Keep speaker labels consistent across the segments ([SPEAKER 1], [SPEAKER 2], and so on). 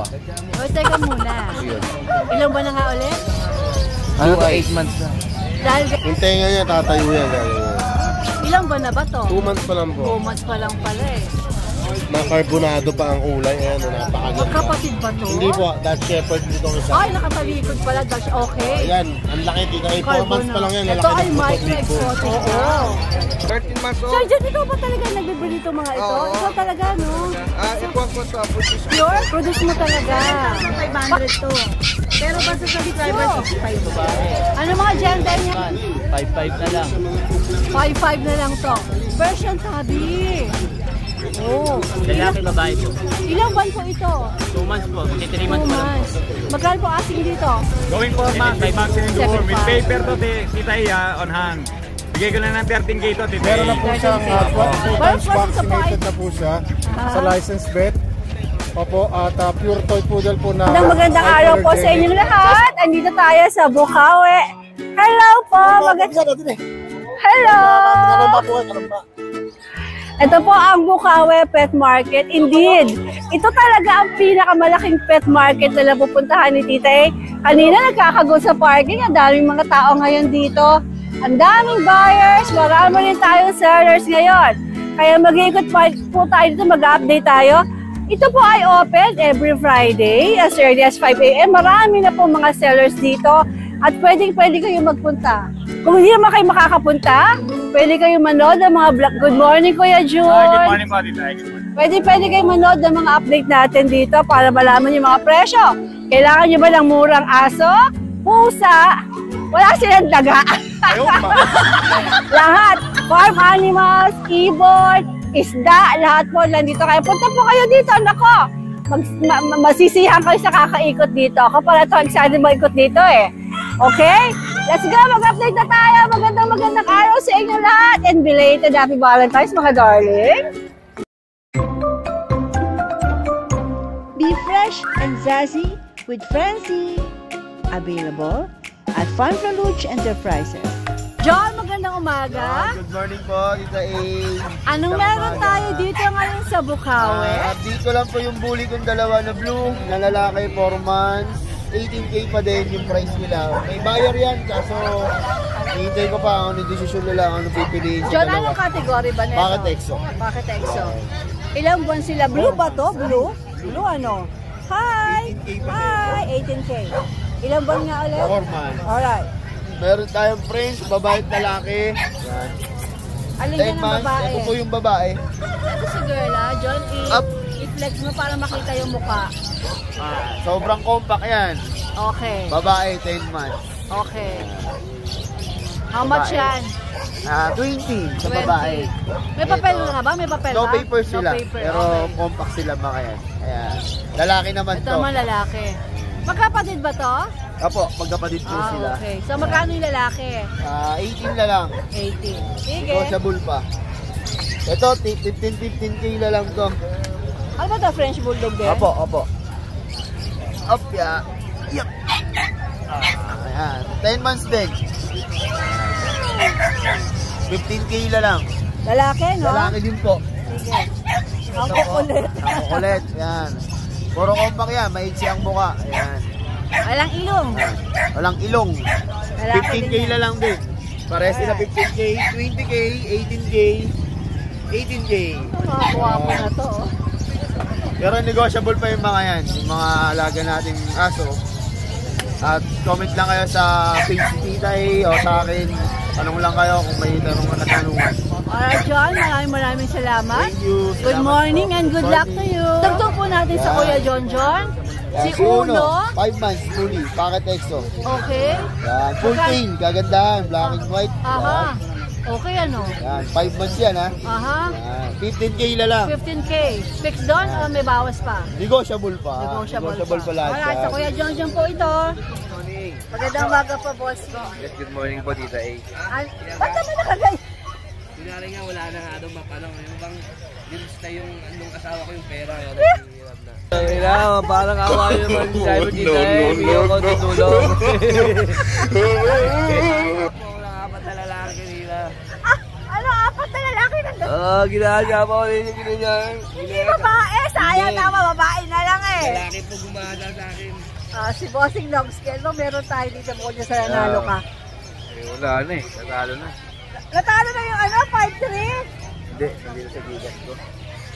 [SPEAKER 1] O, teka muna. Ilang ba na nga ulit?
[SPEAKER 2] Ano to, 8 months na.
[SPEAKER 1] Dahil...
[SPEAKER 3] Yung tenga niya, tatayo yan.
[SPEAKER 1] Ilang ba na ba to?
[SPEAKER 3] 2 months pa lang po.
[SPEAKER 1] 2 months pa lang pala eh.
[SPEAKER 3] Na-carbonado pa ang kulay. Ayan, napakaganda.
[SPEAKER 1] Magkapatid ba to?
[SPEAKER 3] Hindi po, Dutch Shepherd dito isa.
[SPEAKER 1] Ay, nakatalikod pala, Dutch. Okay.
[SPEAKER 3] Ayan, ang laki dito. 4 months pa lang yan.
[SPEAKER 1] Ito ay micro-exotic. Oo.
[SPEAKER 4] 13 months old.
[SPEAKER 1] Sir, John, ikaw ba talaga nagbibili itong mga ito? Ikaw talaga, no?
[SPEAKER 4] Ikuha ko sa produce.
[SPEAKER 1] Pure? Produce mo talaga. 500 to. Pero basta sa driver, 65 ba? Ano mga gender niya?
[SPEAKER 2] 5-5 na lang.
[SPEAKER 1] 5-5 na lang to. Version tabi. Oh.
[SPEAKER 2] Lalaki, babae po.
[SPEAKER 1] Ilang buwan po ito?
[SPEAKER 2] 2 months po. Kasi 3
[SPEAKER 1] 2
[SPEAKER 2] months pa lang.
[SPEAKER 1] months. Magkano po asking dito?
[SPEAKER 4] Going for months, 5 months in door. With paper to, Tita Iya, on hand. Bigay ko na ng 13K to, Tita Iya.
[SPEAKER 3] Meron na po siyang 2 times vaccinated na po siya sa license vet. Opo, at pure toy poodle po na...
[SPEAKER 1] Magandang araw po sa inyong lahat. Andito tayo sa Bukawi. Hello po. Hello. Ito po ang Bukawi Pet Market. Indeed, ito talaga ang pinakamalaking pet market na napupuntahan ni Tita A. Kanina nagkakagulo sa parking. Ang daming mga tao ngayon dito. Ang daming buyers. Marami rin tayong sellers ngayon. Kaya mag-iikot po tayo dito, mag-update tayo. Ito po ay open every Friday as early as 5 AM. Marami na po mga sellers dito at pwede kayo magpunta. Kung hindi naman kayo makakapunta, pwede kayo manood ng mga vlog. Good morning, Kuya June.
[SPEAKER 4] Good morning po, Tita Iya.
[SPEAKER 1] Pwede kayo manood ng mga update natin dito para malaman yung mga presyo. Kailangan nyo ba ng murang aso, pusa, wala silang daga. Lahat. Farm animals, ibon, isda, lahat po nandito kayo. Punta po kayo dito, nako. Masisihan kayo sa kakaikot dito. Ako pala ito, excited mag-ikot dito eh. Okay? Let's go, mag-update na tayo. Magandang araw sa inyo lahat. And belated Happy Valentine's, mga darling.
[SPEAKER 5] Be fresh and zazzy with Francie. Available at Fanfreluche Enterprises.
[SPEAKER 1] John, magandang umaga.
[SPEAKER 3] Good morning po, Tita A.
[SPEAKER 1] Anong meron tayo dito ngayon sa Bukawi?
[SPEAKER 3] Dito lang po yung bully kong dalawa na blue, na lalaki, 4 months. 18K pa din yung price nila. May buyer yan, kaso hihintay ko pa ano decision nila, ano pipiliin.
[SPEAKER 1] John, anong category ba nito?
[SPEAKER 3] Bakit EXO?
[SPEAKER 1] Bakit EXO? Ilang buwan sila? Blue ba to? Blue? Blue ano? Hi!
[SPEAKER 3] 18K pa
[SPEAKER 1] Hi! 18K. Ilang buwan nga ulit?
[SPEAKER 3] 4 months.
[SPEAKER 1] Alright.
[SPEAKER 3] Meron tayong French, babae at lalaki. Yan.
[SPEAKER 1] Alin
[SPEAKER 3] 10
[SPEAKER 1] yan ang
[SPEAKER 3] months,
[SPEAKER 1] babae?
[SPEAKER 3] ito po yung babae.
[SPEAKER 1] Ito si girl John,
[SPEAKER 3] Up.
[SPEAKER 1] i-flex mo para makita yung mukha.
[SPEAKER 3] Sobrang compact yan.
[SPEAKER 1] Okay.
[SPEAKER 3] Babae, 10 months.
[SPEAKER 1] Okay. How much yan?
[SPEAKER 3] 20 sa
[SPEAKER 1] 20.
[SPEAKER 3] babae.
[SPEAKER 1] May papel na ba? May papel
[SPEAKER 3] No
[SPEAKER 1] na?
[SPEAKER 3] papers sila,
[SPEAKER 1] paper.
[SPEAKER 3] pero
[SPEAKER 1] Okay.
[SPEAKER 3] compact sila baka yan. Ayan. Lalaki naman
[SPEAKER 1] Ito
[SPEAKER 3] to.
[SPEAKER 1] naman lalaki. Magkapatid ba to?
[SPEAKER 3] Apo, magkapatid po sila.
[SPEAKER 1] Okay. So magkano yung lalaki?
[SPEAKER 3] 18 na lang.
[SPEAKER 1] 18. Sige.
[SPEAKER 3] Negotiable pa. Ito, 15K na lang to.
[SPEAKER 1] Ano ba to? French Bulldog din?
[SPEAKER 3] Opo. Up, ya. Yup. Ayan. 10 months din. 15K na lang.
[SPEAKER 1] Lalaki, no?
[SPEAKER 3] Lalaki din po.
[SPEAKER 1] Sige. Ang kukulit.
[SPEAKER 3] Ang kukulit. Ayan. Puro compact yan. Maiksi ang mukha. Ayan.
[SPEAKER 1] Walang ilong.
[SPEAKER 3] Walang ilong.
[SPEAKER 1] Lalaki
[SPEAKER 3] 15K
[SPEAKER 1] din yan.
[SPEAKER 3] na lang din. Pares sila 15K, 20K, 18K, 18K.
[SPEAKER 1] Mga guwapo na to, oh.
[SPEAKER 3] Pero negotiable pa yung mga yan, yung mga alaga nating aso. At comment lang kayo sa page ni Tita A o sa akin. Tanong lang kayo kung may katanungan.
[SPEAKER 1] Alright, John, maraming salamat.
[SPEAKER 3] Thank you.
[SPEAKER 1] Good morning and good luck to you. Tugtog po natin sa Kuya John. Si Uno.
[SPEAKER 3] 5 months, fully, packet EXO.
[SPEAKER 1] Okay.
[SPEAKER 3] Yan, full pain, gagandahan, black and white.
[SPEAKER 1] Aha. Okay, ano?
[SPEAKER 3] Yan, 5 months yan ha.
[SPEAKER 1] Aha.
[SPEAKER 3] Yan, 15K na lang.
[SPEAKER 1] 15K. Fixed doon o may bawas pa?
[SPEAKER 3] Negotiable pa.
[SPEAKER 1] Negotiable
[SPEAKER 3] pa lahat.
[SPEAKER 1] Alright, sa Kuya John po ito. Magandang umaga po, boss ko.
[SPEAKER 4] Yes, good morning po, Tita A.
[SPEAKER 1] Ba't naman nakaganyan?
[SPEAKER 2] Kunyari nga, wala na nga daw mapanong. Yung bang, ginusta yung anong asawa ko yung pera. Yun, hirap na. Kaya, parang awa yun naman si Cyber Tita A. Bigyan ko tutulong. Wala apat na lalaki kanina.
[SPEAKER 1] Ano, 4 na lalaki?
[SPEAKER 2] Ginagawa ko rin yung ginagawa.
[SPEAKER 1] Hindi babae, sayang naman, babae na lang eh.
[SPEAKER 2] Lalaki po gumana sa akin.
[SPEAKER 1] Si Bossing long scale mo, meron tayo dito mo niya sa nanalo ka.
[SPEAKER 2] Wala na eh, natalo na.
[SPEAKER 1] Natalo na yung 5-3.
[SPEAKER 2] Hindi na sa gigas ko.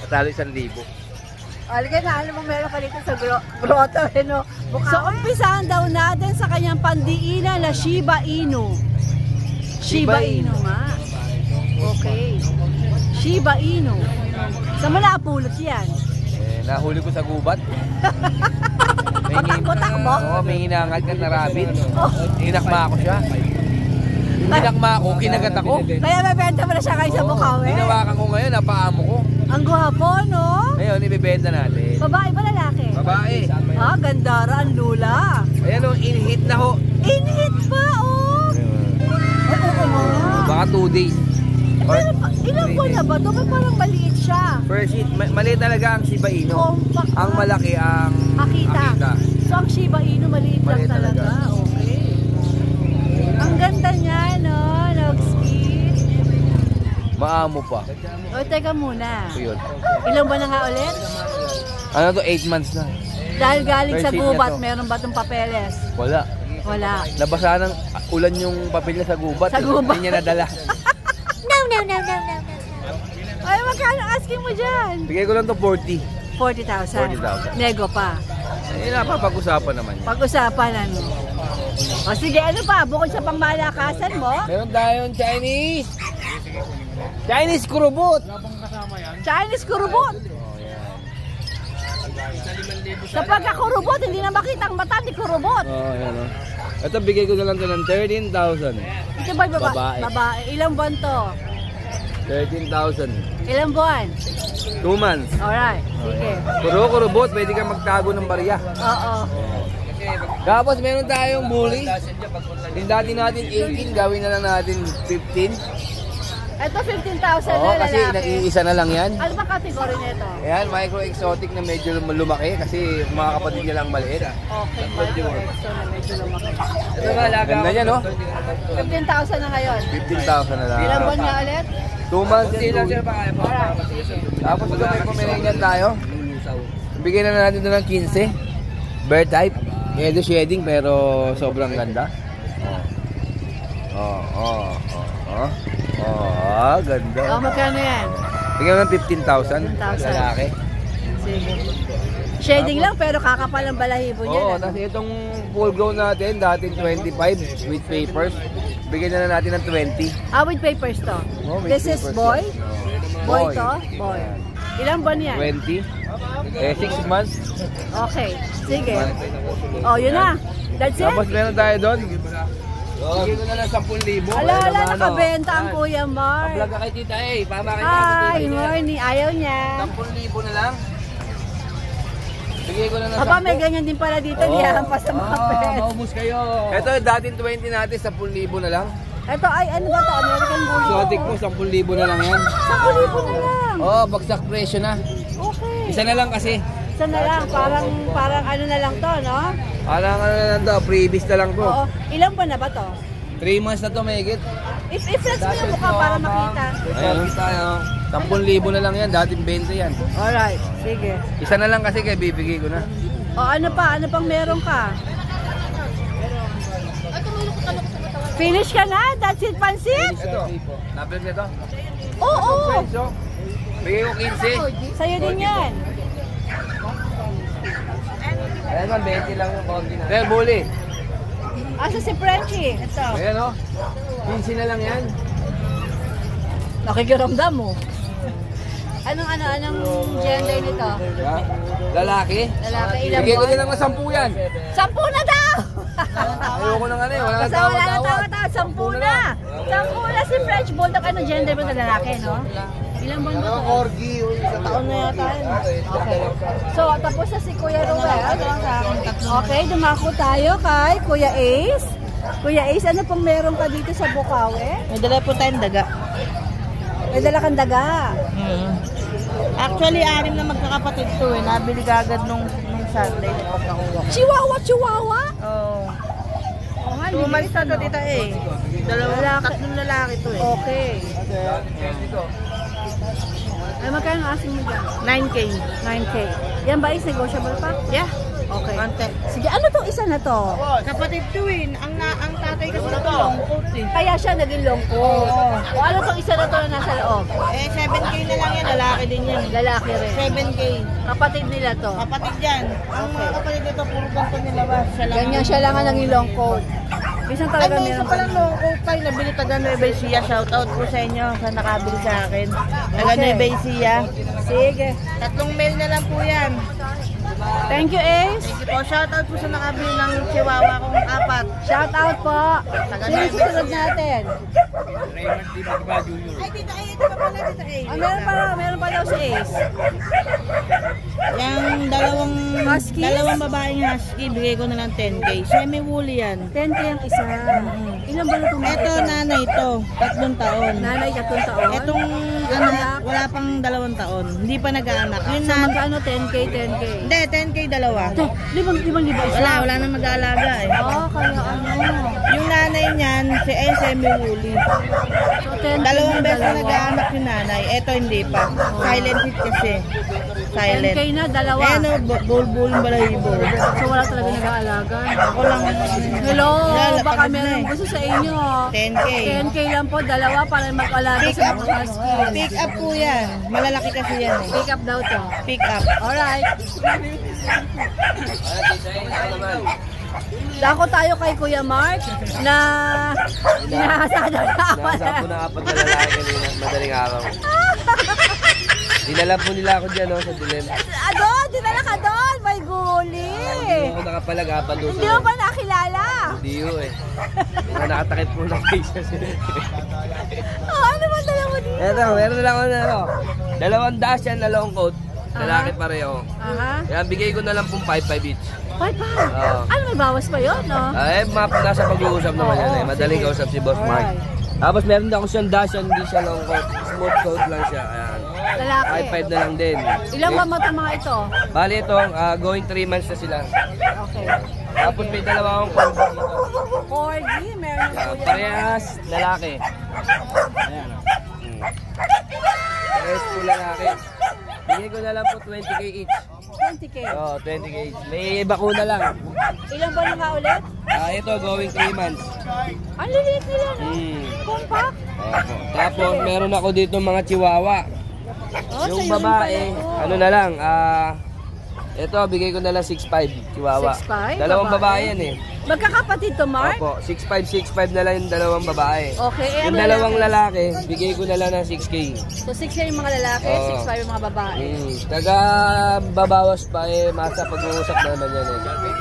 [SPEAKER 2] Natalo 1,000.
[SPEAKER 1] Alagay na, alam mo meron ka dito sa grotto, no? So, umpisahan daw natin sa kanyang pandiinan na Shiba Inu. Shiba Inu nga. Okay. Shiba Inu. Saan mo napulot yan?
[SPEAKER 2] Nahuli ko sa gubat.
[SPEAKER 1] Patakbo-takbo?
[SPEAKER 2] Oo, may hinangad ka na rabbit. Hinakma ako siya. Hinakma ako, kinagat ako.
[SPEAKER 1] Kaya mabenta mo na siya kayo sa Bukawi?
[SPEAKER 2] Hinawakan ko ngayon, napaamo ko.
[SPEAKER 1] Ang gwapo, no?
[SPEAKER 2] Ngayon, ibibenta natin.
[SPEAKER 1] Babae ba lalaki?
[SPEAKER 2] Babae.
[SPEAKER 1] Gandara ang lula.
[SPEAKER 2] Ayan o, in-hit na ho.
[SPEAKER 1] In-hit pa, oh! Ay, oo nga.
[SPEAKER 2] Baka 2 days.
[SPEAKER 1] Ilang buwan na ba ito? Parang maliit siya.
[SPEAKER 2] First hit, maliit talaga ang Shiba Inu.
[SPEAKER 1] Compact.
[SPEAKER 2] Ang malaki ang
[SPEAKER 1] Akita. So, ang Shiba Inu maliit lang
[SPEAKER 2] Maliit
[SPEAKER 1] talaga.
[SPEAKER 2] talaga.
[SPEAKER 1] Okay. Ang ganda niya, no? Nag-skin.
[SPEAKER 2] Maamo pa.
[SPEAKER 1] O, teka muna.
[SPEAKER 2] So yun.
[SPEAKER 1] Ilang buwan na nga ulit?
[SPEAKER 2] Ano to, 8 months na.
[SPEAKER 1] Dahil galing
[SPEAKER 2] First
[SPEAKER 1] sa
[SPEAKER 2] hit
[SPEAKER 1] gubat,
[SPEAKER 2] niya to.
[SPEAKER 1] meron ba itong papeles?
[SPEAKER 2] Wala.
[SPEAKER 1] Wala.
[SPEAKER 2] Nabasa ng ulan yung papel niya sa gubat.
[SPEAKER 1] Sa gubat.
[SPEAKER 2] Hindi niya nadala.
[SPEAKER 1] Ay, magkano asking mo dyan?
[SPEAKER 2] Bigay ko lang to 40.
[SPEAKER 1] 40,000.
[SPEAKER 2] 40,000.
[SPEAKER 1] Nego pa.
[SPEAKER 2] Napapag-usapan naman yun.
[SPEAKER 1] Pag-usapan ano. O sige, ano pa? Bukod sa pangmalakasan mo,
[SPEAKER 2] Meron tayong Chinese. Chinese kurubot.
[SPEAKER 1] Chinese kurubot. Sa pagkakurubot, hindi na makita ang mata ni kurubot.
[SPEAKER 2] Yan o. Ito, bigay ko na lang to ng 13,000.
[SPEAKER 1] Ito ba
[SPEAKER 2] Babae.
[SPEAKER 1] Babae. Ilang buwan to?
[SPEAKER 2] 13,000.
[SPEAKER 1] Ilang buwan?
[SPEAKER 2] 2 months.
[SPEAKER 1] Alright, sige.
[SPEAKER 2] Kurubot, pwede ka magtago ng barya.
[SPEAKER 1] Oo.
[SPEAKER 2] Tapos meron tayong bully. Yung dati natin 18, gawin na lang natin 15.
[SPEAKER 1] Ito 15,000
[SPEAKER 2] Oo,
[SPEAKER 1] na
[SPEAKER 2] kasi
[SPEAKER 1] lalaki.
[SPEAKER 2] nag-iisa na lang yan.
[SPEAKER 1] Ano ba kategory nito?
[SPEAKER 2] Ayan, micro-exotic na medyo lumaki kasi mga kapatid niya lang maliit.
[SPEAKER 1] Okay, micro exo na medyo lumaki.
[SPEAKER 2] Ito nga, ganda niya, no?
[SPEAKER 1] 15,000 na ngayon.
[SPEAKER 2] 15,000 na lang.
[SPEAKER 1] Ilang buwan nga ulit?
[SPEAKER 2] 2 months yan, 2 weeks. Tapos ito may pumilingan tayo. Bigyan na natin ito ng 15. Bear type. Hedo shading pero sobrang ganda. Ganda.
[SPEAKER 1] Magkano yan?
[SPEAKER 2] Bigyan mo ng 15,000.
[SPEAKER 1] 15,000.
[SPEAKER 2] Lalaki.
[SPEAKER 1] Sige. Shading lang pero kakapal ang balahibo niya.
[SPEAKER 2] Oo, tapos itong full grown natin, dating 25 with papers. Bigyan na lang natin ng 20.
[SPEAKER 1] With papers to.
[SPEAKER 2] Oh, with
[SPEAKER 1] This is
[SPEAKER 2] papers.
[SPEAKER 1] boy? Boy
[SPEAKER 2] Boy.
[SPEAKER 1] to? Boy. Ilang buwan yan?
[SPEAKER 2] 20. 6 months.
[SPEAKER 1] Okay. Sige. Yun na. That's it.
[SPEAKER 2] Tapos meron tayo doon. Bigyan ko na lang 10,000.
[SPEAKER 1] Ala, nakabenta ang Kuya Mark.
[SPEAKER 2] Vlog ka kay Tita eh. Pamakita
[SPEAKER 1] Hi, morning. Ayaw niya.
[SPEAKER 2] 10,000 na lang. Bigay ko na lang
[SPEAKER 1] Aba, may ganyan din pala dito. Liyahan pa sa mga pets.
[SPEAKER 2] Maubos kayo. Ito, dating 20 natin, 10,000 na lang.
[SPEAKER 1] Ito ay, ano ba to? American Bulldog.
[SPEAKER 2] Exotic po, 10,000 na lang yan.
[SPEAKER 1] 10,000 na lang.
[SPEAKER 2] Bagsak presyo na.
[SPEAKER 1] Okay.
[SPEAKER 2] Isa na lang kasi.
[SPEAKER 1] Isa na lang. Parang ano na lang to, no?
[SPEAKER 2] Parang ano na lang to, freebies na lang to.
[SPEAKER 1] Oo. Ilang buwan na ba to?
[SPEAKER 2] 3 months na to, may higit.
[SPEAKER 1] I-flex mo yung mukha para makita.
[SPEAKER 2] Ayan, tayo. 10,000 na lang yan, dating 20 yan.
[SPEAKER 1] Alright, sige.
[SPEAKER 2] Isa na lang kasi kaya bibigay ko na.
[SPEAKER 1] Ano pa? Ano pang meron ka? Finish ka na? That's it, pansit?
[SPEAKER 2] Ito, napil nito.
[SPEAKER 1] Oo.
[SPEAKER 2] Bigay ko 15.
[SPEAKER 1] Sa'yo din yan.
[SPEAKER 2] Ayan man, 20 lang yung konti na. Pero bully.
[SPEAKER 1] Asa si Frenchie? Ito.
[SPEAKER 2] Ayan o. 15 na lang yan.
[SPEAKER 1] Nakikiramdam mo. Anong gender nito?
[SPEAKER 2] Ha? Lalaki.
[SPEAKER 1] Lalaki, ilang
[SPEAKER 2] Bigay ko
[SPEAKER 1] buwan?
[SPEAKER 2] din lang ng 10 yan.
[SPEAKER 1] 10 na daw!
[SPEAKER 2] Ayoko nang ano eh. Wala
[SPEAKER 1] Basta
[SPEAKER 2] nang
[SPEAKER 1] wala na
[SPEAKER 2] tawad-tawad.
[SPEAKER 1] tawa-tawa. 10 na. 10 na si French Bulldog. Anong gender mo na lalaki, no? Ilang buwan ba ito?
[SPEAKER 3] Corgi, sa
[SPEAKER 1] Taon na yata yun. Okay. So, tapos na si Kuya Ruel. Okay, dumako tayo kay Kuya Ace. Kuya Ace, ano pong meron ka dito sa Bukawi?
[SPEAKER 6] May dala po tayong daga.
[SPEAKER 1] May dala kang daga.
[SPEAKER 6] Actually, 6 na magkakapatid to eh. Nabili ka agad nung Sunday na pagkakuha.
[SPEAKER 1] Chihuahua, Chihuahua?
[SPEAKER 6] Oo.
[SPEAKER 1] Oh, nga,
[SPEAKER 6] 2 months na to, tita eh.
[SPEAKER 1] Lalaki.
[SPEAKER 6] Tatlong lalaki to eh.
[SPEAKER 1] Okay. Ay, magkano ang asking mo dyan?
[SPEAKER 6] 9K.
[SPEAKER 1] 9K. Yan ba is negotiable pa?
[SPEAKER 6] Yeah.
[SPEAKER 1] Okay.
[SPEAKER 6] Konti.
[SPEAKER 1] Sige, ano tong isa na to?
[SPEAKER 6] Kapatid to eh. Ang tatay kasi na to, long coat eh.
[SPEAKER 1] Kaya siya naging long coat. O ano tong isa na to na nasa loob?
[SPEAKER 6] Eh, 7K na lang yan. Lalaki din yan.
[SPEAKER 1] Lalaki rin.
[SPEAKER 6] 7K.
[SPEAKER 1] Kapatid nila to.
[SPEAKER 6] Kapatid yan. Ang mga kapatid nito, puro ganito nilabas. Siya lang.
[SPEAKER 1] Ganyan siya lang ang naging long coat. Minsan
[SPEAKER 6] Ay,
[SPEAKER 1] talaga
[SPEAKER 6] may isa
[SPEAKER 1] meron
[SPEAKER 6] palang long coat tayo. Nabili taga Nueva Ecija. Shoutout po sa inyo sa nakabili sa akin. Taga
[SPEAKER 1] Okay.
[SPEAKER 6] Nueva Ecija.
[SPEAKER 1] Sige.
[SPEAKER 6] 3 mail na lang po yan.
[SPEAKER 1] Thank you, Ace.
[SPEAKER 6] Thank you po. Shoutout po sa nakabili ng chihuahua kong 4.
[SPEAKER 1] Shout out po. Sino yung susunod natin?
[SPEAKER 2] Raymond Di Magba Jr.
[SPEAKER 6] Ay, Tita A. Ito pa pala, Tita A.
[SPEAKER 1] Meron pa daw si Ace.
[SPEAKER 6] Yung
[SPEAKER 1] Huskies?
[SPEAKER 6] dalawang babaeng husky, bigay ko na lang 10K. Semi-woolly yan.
[SPEAKER 1] 10K ang isa. Ilan ba na itong mga
[SPEAKER 6] Ito,
[SPEAKER 1] ito?
[SPEAKER 6] nanay to. 3 taon.
[SPEAKER 1] Nanay, 3 taon.
[SPEAKER 6] Etong anak, wala pang 2 taon. Hindi pa nag-aanak. Yung
[SPEAKER 1] So, magkano 10K, 10K?
[SPEAKER 6] Hindi, 10K dalawa.
[SPEAKER 1] Limang libo isa.
[SPEAKER 6] Wala nang mag-aalaga eh.
[SPEAKER 1] Oh, kaya ano.
[SPEAKER 6] Yung nanay niyan, si ay semi-woolly.
[SPEAKER 1] So, 10K
[SPEAKER 6] Dalawang
[SPEAKER 1] na
[SPEAKER 6] beses na
[SPEAKER 1] dalawa.
[SPEAKER 6] nag-aanak yung nanay. Ito hindi pa. Silent hit kasi. Silent.
[SPEAKER 1] 10K na, dalawa.
[SPEAKER 6] Ayan o, bulbul yung balahibo.
[SPEAKER 1] So, wala talaga nag-aalaga.
[SPEAKER 6] Ako lang.
[SPEAKER 1] Hello,
[SPEAKER 6] Lalapagod
[SPEAKER 1] baka
[SPEAKER 6] na
[SPEAKER 1] meron
[SPEAKER 6] eh.
[SPEAKER 1] gusto sa inyo.
[SPEAKER 6] 10K.
[SPEAKER 1] 10K lang po, dalawa para mag-alaga
[SPEAKER 6] Pick
[SPEAKER 1] sa
[SPEAKER 6] up.
[SPEAKER 1] mga husky.
[SPEAKER 6] Pick up po yan. Malalaki kasi yan eh.
[SPEAKER 1] Pick up daw to.
[SPEAKER 6] Pick up.
[SPEAKER 1] Alright.
[SPEAKER 2] naman.
[SPEAKER 1] Dako tayo kay Kuya Mark na hinahasada na ako.
[SPEAKER 2] Nasa po na 4 na lalaki kanina, madaling araw. Dinala po nila ako dyan, no, sa dilim.
[SPEAKER 1] Doon, dinala ka doon. May guli.
[SPEAKER 2] Hindi ako nakapalagapan doon.
[SPEAKER 1] Hindi mo ba nakilala?
[SPEAKER 2] Hindi ko eh. Mga nakatakip po ng faces.
[SPEAKER 1] Oh, ano ba dala mo dito?
[SPEAKER 2] Eto, meron na lang ako na, ano. 2 dash yan na long coat. Lalaki pareho.
[SPEAKER 1] Aha.
[SPEAKER 2] Kaya bigay ko na lang pong 5-5 each.
[SPEAKER 1] 5-5.
[SPEAKER 2] Oo.
[SPEAKER 1] Ano, may bawas pa yun, no?
[SPEAKER 2] Eh, nasa pag-uusap naman yan eh. Madaling kausap si Boss Mark.
[SPEAKER 1] Alright.
[SPEAKER 2] Tapos meron din ako siyang dash yan, hindi siya long coat. Smooth coat lang siya. Ayan.
[SPEAKER 1] Lalaki.
[SPEAKER 2] 5-5 na lang din.
[SPEAKER 1] Ilang ba mata mga ito?
[SPEAKER 2] Bali ito, going 3 months na sila.
[SPEAKER 1] Okay.
[SPEAKER 2] Tapos may 2 akong corgi dito.
[SPEAKER 1] Corgi, meron ng kuya.
[SPEAKER 2] Parehas, lalaki. Ayan. Parehas po lalaki. Bigay ko na lang po 20K each.
[SPEAKER 1] 20K.
[SPEAKER 2] Oo, 20K each. May bakuna lang.
[SPEAKER 1] Ilang ba nga ulit?
[SPEAKER 2] Ito, going 3 months.
[SPEAKER 1] Ang liliit nila, no? Compact.
[SPEAKER 2] Opo. Tapos meron ako dito mga chihuahua.
[SPEAKER 1] Oh,
[SPEAKER 2] Yung
[SPEAKER 1] sa'yo rin
[SPEAKER 2] babae,
[SPEAKER 1] pala to.
[SPEAKER 2] ano na lang, ito, bigay ko na lang 6'5", chihuahua.
[SPEAKER 1] 6'5",
[SPEAKER 2] Dalawang
[SPEAKER 1] babae?
[SPEAKER 2] babae yan eh.
[SPEAKER 1] Magkakapatid to, Mark?
[SPEAKER 2] Opo, 6'5" na lang yung dalawang babae.
[SPEAKER 1] Okay, eh,
[SPEAKER 2] Yung
[SPEAKER 1] ano
[SPEAKER 2] dalawang lalaki, bigay ko na lang ng 6K.
[SPEAKER 1] So, 6 yung mga lalaki,
[SPEAKER 2] Oo.
[SPEAKER 1] 6'5 yung mga babae.
[SPEAKER 2] Taga babawas pa eh, masa pag-uusap naman yan eh.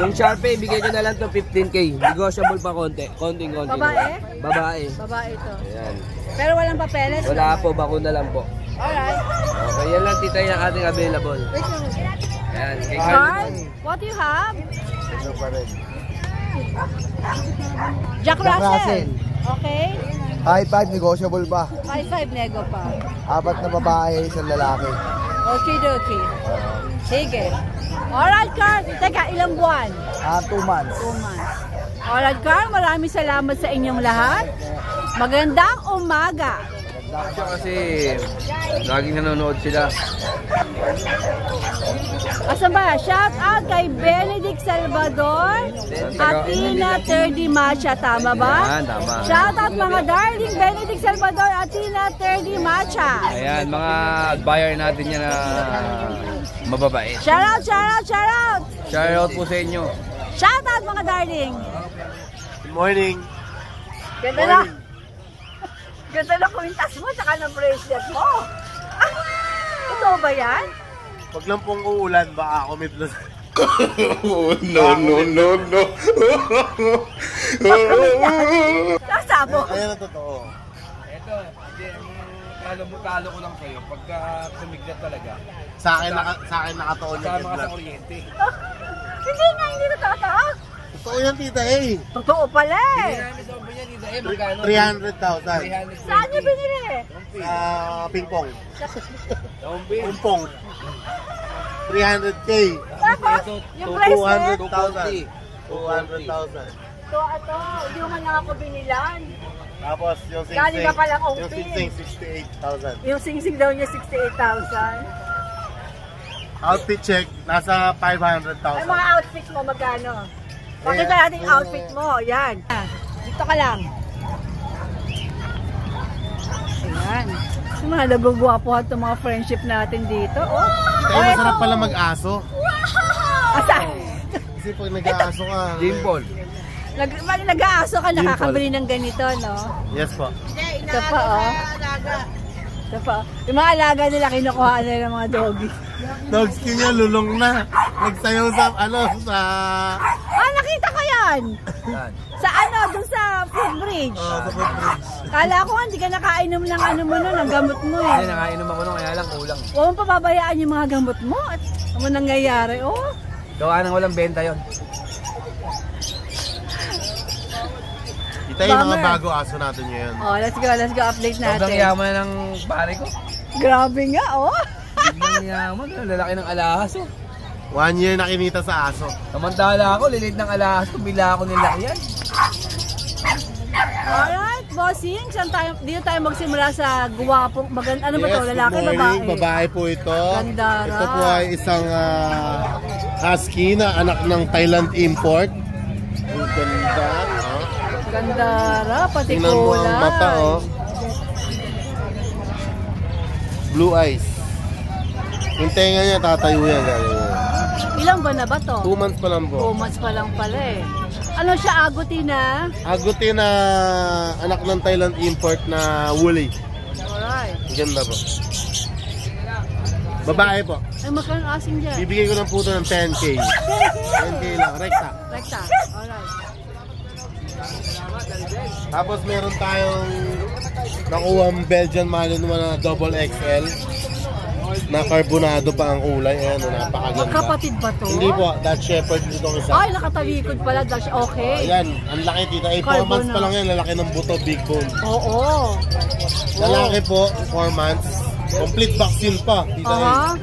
[SPEAKER 2] Yung Sharpie, bigay ko na lang to 15K. Negotiable pa konti. Konting-konti.
[SPEAKER 1] Babae?
[SPEAKER 2] Babae.
[SPEAKER 1] Babae ito.
[SPEAKER 2] Ayan.
[SPEAKER 1] Pero walang papeles?
[SPEAKER 2] Wala po, bakuna lang po.
[SPEAKER 1] Alright.
[SPEAKER 2] Okay, yan lang tita yung ating available.
[SPEAKER 1] Wait lang.
[SPEAKER 2] Ayan, kay
[SPEAKER 1] Carl, what do you have?
[SPEAKER 3] Ito pa rin.
[SPEAKER 1] Jack Russell. Okay.
[SPEAKER 3] High 5, negotiable pa.
[SPEAKER 1] 5'5 nego pa.
[SPEAKER 3] 4 na babae, 1 lalaki.
[SPEAKER 1] Okay, dokie. Sige. Alright, Carl. Teka, ilang buwan?
[SPEAKER 3] 2 months.
[SPEAKER 1] 2 months. Alright, Carl. Maraming salamat sa inyong lahat. Magandang umaga.
[SPEAKER 2] Siya kasi laging nanonood sila.
[SPEAKER 1] Asan ba? Shout out kay Benedict Salvador at Tina Terdi Macha. Tama ba?
[SPEAKER 2] Yan, tama.
[SPEAKER 1] Shout out mga darling Benedict Salvador at Tina Terdi Macha.
[SPEAKER 2] Ayan, mga buyer natin yan na mababait.
[SPEAKER 1] Shout out, shout out, shout out.
[SPEAKER 2] Shout out po sa inyo.
[SPEAKER 1] Shout out mga darling.
[SPEAKER 3] Good morning.
[SPEAKER 1] Ganda na. Ganda na kumintas mo, saka ng bracelet mo. Ah, ito ba yan?
[SPEAKER 3] Pag lang pong uulan, baka ako may blood.
[SPEAKER 1] Nasabo.
[SPEAKER 3] Ayan ang totoo.
[SPEAKER 2] Ito, talo ko lang sa'yo pagka tumiglat talaga.
[SPEAKER 3] Sa akin nakatoon yung
[SPEAKER 2] Sama ka sa
[SPEAKER 3] blood.
[SPEAKER 2] kuryente.
[SPEAKER 1] Hindi nga, hindi na totoo.
[SPEAKER 3] Totoo yan, tita eh.
[SPEAKER 1] Totoo pala eh.
[SPEAKER 2] Namin sa niya dito eh, magkano?
[SPEAKER 3] 300,000.
[SPEAKER 1] Saan niyo binili?
[SPEAKER 3] Sa pingpong.
[SPEAKER 2] Dombi.
[SPEAKER 3] Pingpong. 300K.
[SPEAKER 1] Tapos, yung bracelet.
[SPEAKER 3] 200,000. 200,000.
[SPEAKER 1] Ito, hindi mo man lang ako binilan.
[SPEAKER 3] Tapos yung
[SPEAKER 1] Galing ka palang
[SPEAKER 3] yung
[SPEAKER 1] OP.
[SPEAKER 3] singsing 68,000.
[SPEAKER 1] Yung sing-sing daw niya 68,000.
[SPEAKER 3] Outfit check, nasa
[SPEAKER 1] Ay,
[SPEAKER 3] 500,000.
[SPEAKER 1] mga outfit mo, magkano? Pakita natin yung outfit mo. Yan. Dito ka lang. Ayan. Yung mga nagugwapuhan itong mga friendship natin dito. Oh.
[SPEAKER 3] Kaya masarap pala mag-aso.
[SPEAKER 1] Asa?
[SPEAKER 3] Kasi pag nag-aaso ka,
[SPEAKER 2] Dimple.
[SPEAKER 1] Nag-aaso ka, nakakabili ng ganito, no?
[SPEAKER 3] yes po.
[SPEAKER 1] Ito pa, oh. Ito pa. Yung mga alaga nila, kinukuha nila ng mga doggy.
[SPEAKER 3] Dog skin niya, lulong na. Nagsayaw sa, sa...
[SPEAKER 1] Ah, nakita ko yan!
[SPEAKER 2] Yan.
[SPEAKER 1] Sa dun sa footbridge.
[SPEAKER 3] sa footbridge.
[SPEAKER 1] Kala ko hindi ka nakainom ng ano mo nun, ng gamot mo eh.
[SPEAKER 2] Hindi, nakainom ako nung kaya lang kulang.
[SPEAKER 1] Huwag mong pababayaan yung mga gamot mo. At ano nangyayari, oh.
[SPEAKER 2] Gawa nang walang benta yon.
[SPEAKER 3] Ito yung mga
[SPEAKER 1] Bummer.
[SPEAKER 3] bago aso natin ngayon.
[SPEAKER 1] Oh, let's go, update
[SPEAKER 2] Sobrang
[SPEAKER 1] natin.
[SPEAKER 2] yaman ng pare ko.
[SPEAKER 1] Grabe nga, oh.
[SPEAKER 2] Sobrang yaman. Lalaki ng alahas oh.
[SPEAKER 3] 1 year na kinita sa aso.
[SPEAKER 2] Samantala ako, lilit ng alahas ko, bila ako nilaki yan.
[SPEAKER 1] Alright, bossing. Dito tayo magsimula sa guwapong, ano ba to?
[SPEAKER 3] Yes,
[SPEAKER 1] Lalaki,
[SPEAKER 3] good morning.
[SPEAKER 1] babae?
[SPEAKER 3] Babae po ito.
[SPEAKER 1] Gandara.
[SPEAKER 3] Ito po ay isang husky na anak ng Thailand import. Ang ganda. Oh.
[SPEAKER 1] Gandara, pati
[SPEAKER 3] Tingnan mo ang
[SPEAKER 1] kulay.
[SPEAKER 3] mata, oh. Blue eyes. Yung tenga niya, tatayo yan.
[SPEAKER 1] Ilang ba na ba to?
[SPEAKER 3] 2 months pa lang
[SPEAKER 1] 2
[SPEAKER 3] po.
[SPEAKER 1] months pa lang pala eh. Ano siya, aguti na?
[SPEAKER 3] Agutin na anak ng Thailand import na woolly.
[SPEAKER 1] Alright.
[SPEAKER 3] Ang ganda po. Babae po.
[SPEAKER 1] Ay, magkano asing dyan?
[SPEAKER 3] Bibigay ko ng puto ng 10K. 10K lang, rekta.
[SPEAKER 1] Rekta. Alright.
[SPEAKER 3] Tapos meron tayong nakuha Belgian Malinois na double XL na carbonado pa ang kulay. Ayan, napakaganda.
[SPEAKER 1] Magkapatid ba to?
[SPEAKER 3] Hindi po, Dutch Shepherd itong isa.
[SPEAKER 1] Ay, nakatalikod pala, Dash. Okay.
[SPEAKER 3] Ayan, ang laki tita. 4 months pa lang yan, lalaki ng buto, big bone.
[SPEAKER 1] Oo.
[SPEAKER 3] Lalaki po, 4 months. Complete vaccine pa, tita.
[SPEAKER 1] Aha.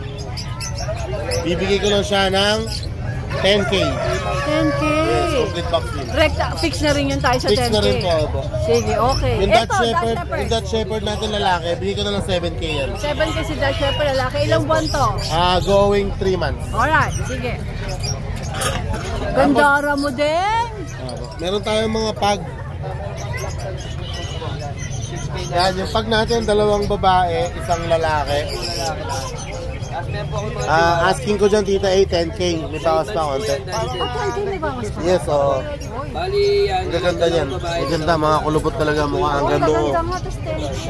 [SPEAKER 3] Bibigay ko lang siya ng 10K.
[SPEAKER 1] 10K.
[SPEAKER 3] Yes, complete vaccine.
[SPEAKER 1] Rekta, fix na rin yun tayo sa 10K.
[SPEAKER 3] Fix na rin po.
[SPEAKER 1] Sige, okay.
[SPEAKER 3] Yung Dutch
[SPEAKER 1] Ito,
[SPEAKER 3] Shepherd, yung Dutch Shepherd natin lalaki, bigay ko na lang 7K yan.
[SPEAKER 1] 7K si Dutch Shepherd, lalaki. Ilang buwan to?
[SPEAKER 3] Going 3 months.
[SPEAKER 1] Alright, sige. Gandara mo din.
[SPEAKER 3] Meron tayong mga pag. Yan, yung pag natin, 2 babae, 1 lalaki. Asking ko dyan, tita, 10K. May bawas pa konti.
[SPEAKER 1] At 10K may bawas pa.
[SPEAKER 3] Yes, oo.
[SPEAKER 2] Bali, yan.
[SPEAKER 3] Ang gaganda yan. Ang ganda, mga kulubot talaga mukha. Ang ganda, oo.
[SPEAKER 1] Maganda nga, tapos 10K.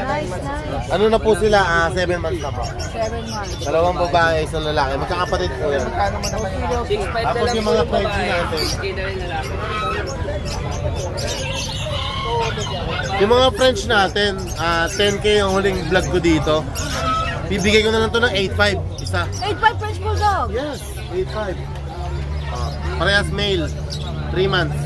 [SPEAKER 1] Nice, nice.
[SPEAKER 3] Ano na po sila? 7 months na po.
[SPEAKER 1] 7 months.
[SPEAKER 3] 2 babae, 1 lalaki. Magkakapatid po yan.
[SPEAKER 2] 6'5 na
[SPEAKER 3] Tapos
[SPEAKER 2] lang
[SPEAKER 3] yung
[SPEAKER 2] po
[SPEAKER 3] mga
[SPEAKER 2] yung
[SPEAKER 3] Frenchie
[SPEAKER 2] babae.
[SPEAKER 3] natin.
[SPEAKER 2] 6K na rin lalaki.
[SPEAKER 3] Yung mga French natin, 10K ang huling vlog ko dito. Bibigay ko na lang to ng 8.5 isa.
[SPEAKER 1] 8.5 French Bulldog.
[SPEAKER 3] Yes, 8.5. Parehas male, 3 months.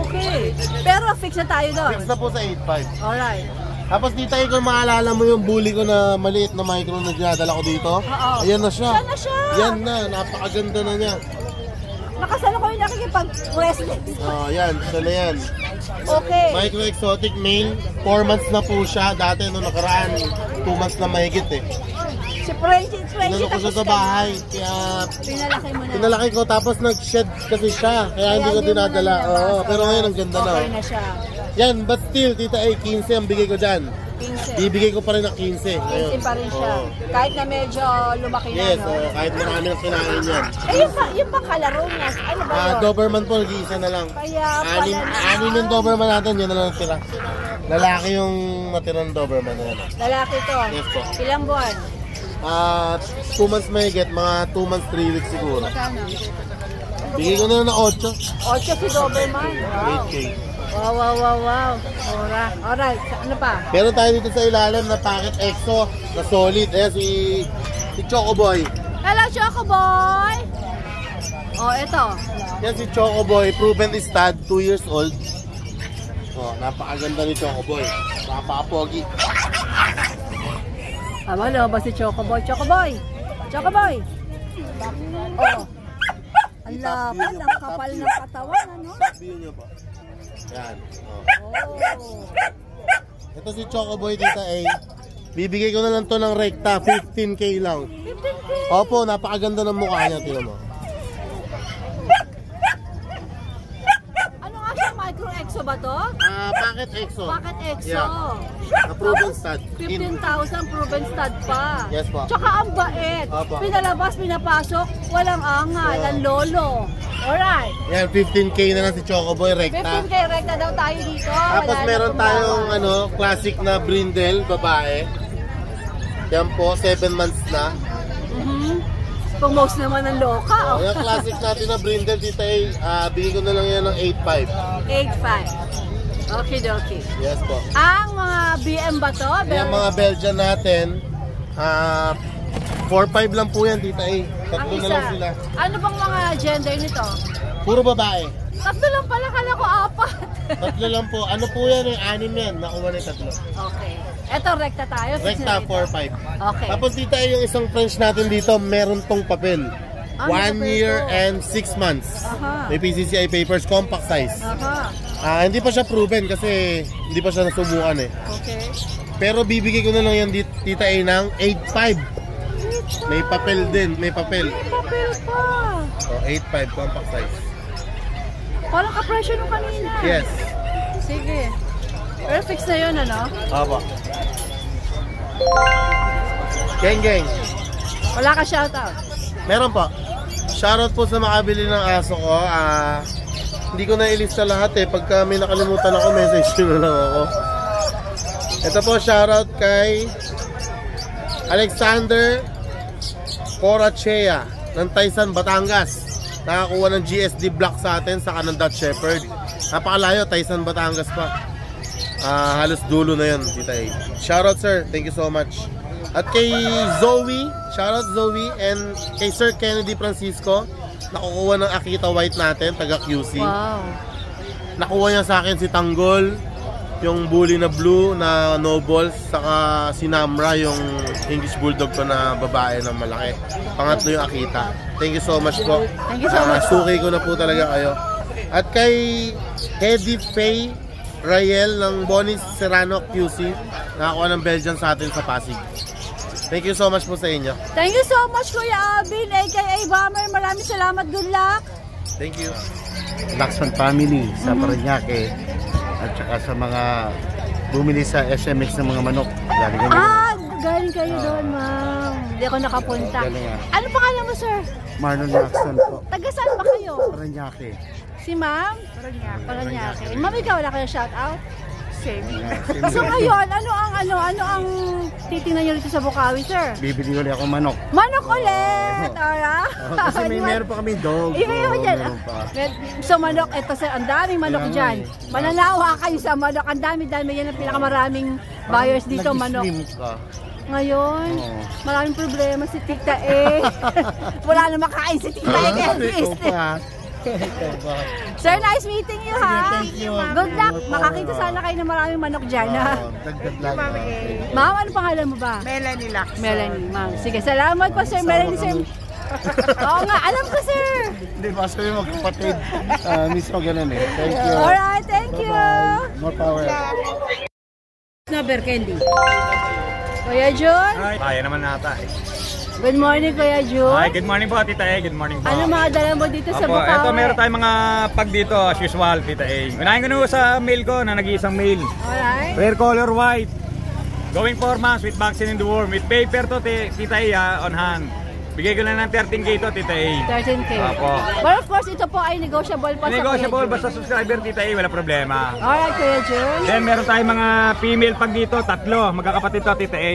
[SPEAKER 1] Okay. Pero fix na tayo doon.
[SPEAKER 3] Fix na po sa 8.5.
[SPEAKER 1] Alright.
[SPEAKER 3] Tapos dito kung maalala mo yung bully ko na maliit na micro na dinadala ko dito.
[SPEAKER 1] Oo.
[SPEAKER 3] Ayan na siya.
[SPEAKER 1] Yan na siya.
[SPEAKER 3] Yan na, napakaganda na niya.
[SPEAKER 1] Nakasalo ko yung nakikipag-wrestling.
[SPEAKER 3] Yan, ito na yan.
[SPEAKER 1] Okay.
[SPEAKER 3] Micro exotic male, 4 months na po siya. Dati nung nakaraan, 2 months na mahigit eh.
[SPEAKER 1] Si Frenchie
[SPEAKER 3] Tinanong ko siya sa bahay, kaya
[SPEAKER 1] pinalaki mo na.
[SPEAKER 3] pinalaki ko tapos nag-shed kasi siya. Kaya hindi ko
[SPEAKER 1] hindi mo na
[SPEAKER 3] dinadala.
[SPEAKER 1] nilabas.
[SPEAKER 3] Oo, pero ngayon ang ganda na.
[SPEAKER 1] Okay na siya.
[SPEAKER 3] Yan, but still, tita ay 15 ang bigay ko dyan.
[SPEAKER 1] 15.
[SPEAKER 3] Bibigay ko pa rin ng 15. Ngayon.
[SPEAKER 1] 15 pa rin siya.
[SPEAKER 3] Oo.
[SPEAKER 1] Kahit na medyo lumaki na,
[SPEAKER 3] Yes,
[SPEAKER 1] no?
[SPEAKER 3] kahit marami ng kinain yan.
[SPEAKER 1] Eh, yung pa kalaro niya, ano ba yun?
[SPEAKER 3] Doberman po, nag-iisa na lang.
[SPEAKER 1] Kaya pala
[SPEAKER 3] Anim yung Doberman natin, yun na lang tira. Lalaki yung natirang Doberman na yan.
[SPEAKER 1] lalaki to.
[SPEAKER 3] Yes po.
[SPEAKER 1] Ilang buwan?
[SPEAKER 3] 2 months may get, mga 2 months, 3 weeks siguro.
[SPEAKER 1] Magkano?
[SPEAKER 3] Bigay ko na lang ng 8.
[SPEAKER 1] 8 si Doberman. Wow.
[SPEAKER 3] 8K.
[SPEAKER 1] Wow. Ora. Alright, ano pa?
[SPEAKER 3] Meron tayo dito sa ilalim na packet EXO na solid. Ayan si Chocoboy.
[SPEAKER 1] Hello, Chocoboy! Oh, ito.
[SPEAKER 3] Yan si Chocoboy, proven stud, 2 years old. Oh, napakaganda ni Chocoboy. Napaka-pogi.
[SPEAKER 1] Wala ba si Chocoboy? Chocoboy! Oh. Ang laban, ang kapal ng katawan, ano?
[SPEAKER 3] Top view niyo po.
[SPEAKER 7] Yan. Oh.
[SPEAKER 1] Oh.
[SPEAKER 7] Ito si Chocoboy, Tita A. Bibigay ko na lang to ng rekta, 15K lang.
[SPEAKER 1] 15K?
[SPEAKER 7] Opo, napakaganda ng mukha niya, tingnan mo.
[SPEAKER 1] Ano nga siya, Micro Exo ba to?
[SPEAKER 7] Packet EXO.
[SPEAKER 1] Packet Exo.
[SPEAKER 7] Yeah. Proven stud.
[SPEAKER 1] 15,000 proven stud pa.
[SPEAKER 7] Yes po.
[SPEAKER 1] Tsaka ang bait.
[SPEAKER 7] Opo.
[SPEAKER 1] Pinalabas, pinapasok, walang angal, ang lolo. Alright.
[SPEAKER 7] Yan, 15K na lang si Chocoboy, rekta.
[SPEAKER 1] 15K rekta daw tayo dito.
[SPEAKER 7] Tapos
[SPEAKER 1] Wala na
[SPEAKER 7] meron
[SPEAKER 1] kumawa.
[SPEAKER 7] tayong classic na brindle, babae. Yan po, 7 months na.
[SPEAKER 1] Pang-most naman ng loka. Oh.
[SPEAKER 7] Yung classic natin na brindle, Tita A, bigay ko na lang yan ng 8.5.
[SPEAKER 1] 8.5. Okay, okay.
[SPEAKER 7] Yes po.
[SPEAKER 1] Ang mga BM ba to?
[SPEAKER 7] Yung mga Belgian natin, 4.5 lang po yan, Tita A. Tatlo na lang sila.
[SPEAKER 1] Ano bang mga gender nito?
[SPEAKER 7] Puro babae.
[SPEAKER 1] Tatlo lang pala, kala ko 4.
[SPEAKER 7] Tatlo lang po. Ano po yan? 6 yan. Nakuha na 3.
[SPEAKER 1] Okay. Eto, rekta tayo. Fix
[SPEAKER 7] Rekta,
[SPEAKER 1] na dito.
[SPEAKER 7] 4.5.
[SPEAKER 1] Okay.
[SPEAKER 7] Tapos Tita A, yung isang French natin dito, meron tong papel.
[SPEAKER 1] Ano
[SPEAKER 7] 1
[SPEAKER 1] papel
[SPEAKER 7] year
[SPEAKER 1] to?
[SPEAKER 7] and 6 months.
[SPEAKER 1] Aha.
[SPEAKER 7] May PCCI papers, compact size.
[SPEAKER 1] Aha.
[SPEAKER 7] Hindi pa siya proven kasi hindi pa siya nasubukan eh.
[SPEAKER 1] Okay.
[SPEAKER 7] Pero bibigay ko na lang yan Tita A ng 8.5. May papel din, may papel.
[SPEAKER 1] May papel pa.
[SPEAKER 7] So 8.5, compact size.
[SPEAKER 1] Parang kapresyo nung kanina.
[SPEAKER 7] Yes.
[SPEAKER 1] Sige. Pero fix na yun, ano?
[SPEAKER 7] Aba. Geng geng.
[SPEAKER 1] Wala ka shoutout.
[SPEAKER 7] Meron po. Shoutout po sa makabili ng aso ko. Hindi ko na ilista lahat eh. Pagka may nakalimutan ako, message nyo na lang ako. Ito po, shoutout kay Alexander Corachea ng Taysan, Batangas. Nakakuha ng GSD Black sa atin sa kanang Dutch Shepherd. Napakalayo, Taysan, Batangas pa. Halos dulo na yun, Tita A. Shoutout sir, thank you so much. At kay Zoe, shoutout Zoe, and kay Sir Kennedy Francisco, nakukuha ng Akita White natin, taga QC.
[SPEAKER 1] Wow.
[SPEAKER 7] Nakuha niya sa akin si Tanggol, yung bully na blue na no balls, saka si Namra, yung English Bulldog ko na babae na malaki. Pangatlo yung Akita. Thank you so much po.
[SPEAKER 1] Thank you so much po.
[SPEAKER 7] Suki ko na po talaga kayo. At kay Eddie Faye Rayel ng Bonis Serrano QC, nakakuha ng Belgian sa atin sa Pasig. Thank you so much po sa inyo.
[SPEAKER 1] Thank you so much, Kuya Abin, aka Bomber. Maraming salamat. Good luck.
[SPEAKER 7] Thank you.
[SPEAKER 8] Lakson family sa Parañaque at saka sa mga bumili sa SMX ng mga manok.
[SPEAKER 1] Galing kayo doon, ma'am. Hindi ako nakapunta.
[SPEAKER 8] Galing nga.
[SPEAKER 1] Ano pangalan mo, sir?
[SPEAKER 8] Marlon Jackson po.
[SPEAKER 1] Taga saan ba kayo?
[SPEAKER 8] Parañaque.
[SPEAKER 1] Si ma'am? Paranaque. Ma'am, ikaw wala kayo shoutout? Same.
[SPEAKER 8] Same
[SPEAKER 1] So ngayon, ano ang titingnan niyo dito sa Bukawi, sir?
[SPEAKER 8] Bibili ulit ako manok.
[SPEAKER 1] Manok ulit! Alright.
[SPEAKER 8] Kasi meron pa kami dog.
[SPEAKER 1] Iba dyan.
[SPEAKER 8] Meron pa.
[SPEAKER 1] So manok, ito sir, ang daming manok
[SPEAKER 8] Kaya
[SPEAKER 1] dyan.
[SPEAKER 8] nga eh.
[SPEAKER 1] Mananawa kayo sa manok. Ang dami-dami yan ang pinakamaraming buyers dito, manok.
[SPEAKER 8] Nag-slim ka.
[SPEAKER 1] Ngayon,
[SPEAKER 8] Oo.
[SPEAKER 1] maraming problema si Tita E. Wala na makain si Tita E. Kaya
[SPEAKER 8] Ikaw pa.
[SPEAKER 1] Sir, nice meeting you ha.
[SPEAKER 8] Thank you.
[SPEAKER 1] Good luck.
[SPEAKER 8] More power.
[SPEAKER 1] Makakita sana kayo ng maraming manok dyan ha.
[SPEAKER 8] Dagdag lang.
[SPEAKER 1] Ma'am, ano pangalan mo ba?
[SPEAKER 6] Melanie Lacson.
[SPEAKER 1] Melanie, ma'am. Sige, salamat po Sir Melanie, sir. Oo nga, alam ko sir.
[SPEAKER 8] Hindi ba sabi magkapatid? Mismo ganun eh. Thank you.
[SPEAKER 1] Alright, thank you.
[SPEAKER 8] More power.
[SPEAKER 1] Number Candy. Kuya Jun.
[SPEAKER 4] Hi. Kaya naman nata eh.
[SPEAKER 1] Good morning, Kuya Jun.
[SPEAKER 4] Hi, good morning po, Tita A. Good morning po.
[SPEAKER 1] Ano mga dala mo dito sa
[SPEAKER 4] Apo,
[SPEAKER 1] Bukawi?
[SPEAKER 4] eto meron tayong mga pag dito as usual, Tita A. Unahin ko na sa mail ko na nag-iisang mail.
[SPEAKER 1] Alright.
[SPEAKER 4] Rare color white. Going 4 months with vaccine in the worm. With paper to, Tita A, on hand. Bigay ko na ng 13K to, Tita A.
[SPEAKER 1] 13K.
[SPEAKER 4] Apo.
[SPEAKER 1] But of course, ito po ay negotiable pa
[SPEAKER 4] Negotiable,
[SPEAKER 1] sa Kuya Jun.
[SPEAKER 4] basta subscriber, Tita A, wala problema.
[SPEAKER 1] Alright, Kuya Jun.
[SPEAKER 4] Then meron tayong mga female pag dito, 3, magkakapatid to, Tita A.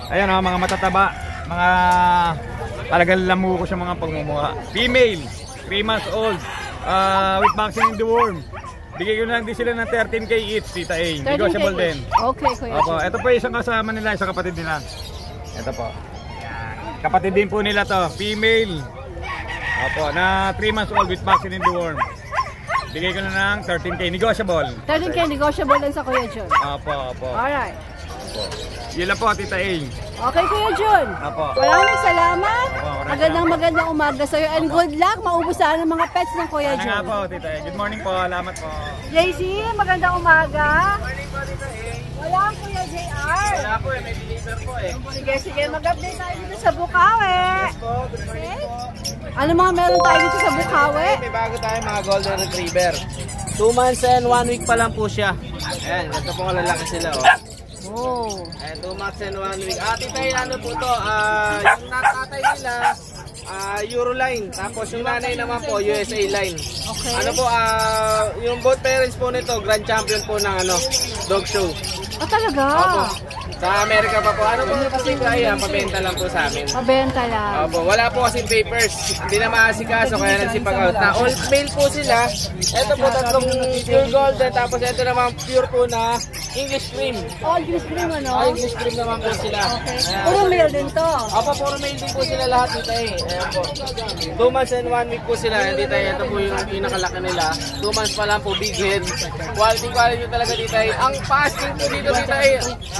[SPEAKER 4] Ayan o, mga matataba, mga talagang lamuko siya mga pagmumuha. Female, 3 months old, with vaccine in the worm. Bigay ko na lang din sila ng 13K each, Tita A.
[SPEAKER 1] 13K
[SPEAKER 4] Negotiable din.
[SPEAKER 1] Okay, Kuya
[SPEAKER 4] Opo,
[SPEAKER 1] Jun.
[SPEAKER 4] ito po isang kasama nila, isang kapatid nila. Ito po. Kapatid din po nila to, female. Opo, na 3 months old with vaccine in the worm. Bigay ko na ng 13K, negotiable.
[SPEAKER 1] 13K negotiable din sa Kuya Jun.
[SPEAKER 4] Opo, opo.
[SPEAKER 1] Alright.
[SPEAKER 4] Yun lang po, Tita A.
[SPEAKER 1] Okay, Kuya Jun.
[SPEAKER 4] Apo.
[SPEAKER 1] Maraming salamat.
[SPEAKER 4] Maraming
[SPEAKER 1] Magandang umaga sa'yo and good luck. Maubos sana ng mga pets ng Kuya
[SPEAKER 4] Ano nga
[SPEAKER 1] Jun.
[SPEAKER 4] po, Tita E. Good morning po. Salamat po.
[SPEAKER 1] JC, magandang umaga. Wala ang Kuya JR.
[SPEAKER 2] Wala po may deliver po
[SPEAKER 1] Sige, mag-update tayo dito sa Bukawi. Okay? Ano mga meron tayo dito sa Bukawi?
[SPEAKER 2] May bago tayo mga golden retriever. 2 months and 1 week pa lang po siya. Ayan, ganito po kalalaki sila
[SPEAKER 1] Oh.
[SPEAKER 2] Ayan, 2 months and 1 week. Tita, ano po to? Yung tatay nila, Euroline. Tapos yung nanay naman po, USA line.
[SPEAKER 1] Okay.
[SPEAKER 2] Ano po, yung both parents po nito, grand champion po ng dog show.
[SPEAKER 1] Talaga?
[SPEAKER 2] Opo. Sa Amerika pa po. Ano po kasi kaya, pabenta lang po sa amin.
[SPEAKER 1] Pabenta lang.
[SPEAKER 2] Opo, wala po kasing papers. Hindi na maasikaso, kaya nagsipag-out. Na all male po sila. Ito po tatlong pure golden. Tapos ito naman pure po na English cream.
[SPEAKER 1] Oh, English cream ano?
[SPEAKER 2] English cream naman po sila. Ayan.
[SPEAKER 1] Puro male din to.
[SPEAKER 2] Opo, puro male din po sila lahat dito Ayan po. 2 months and 1 week po sila. Hindi tayo, ito po yung pinakalaki nila. 2 months pa lang po, big head. Quality talaga dito Ang pa-asking po dito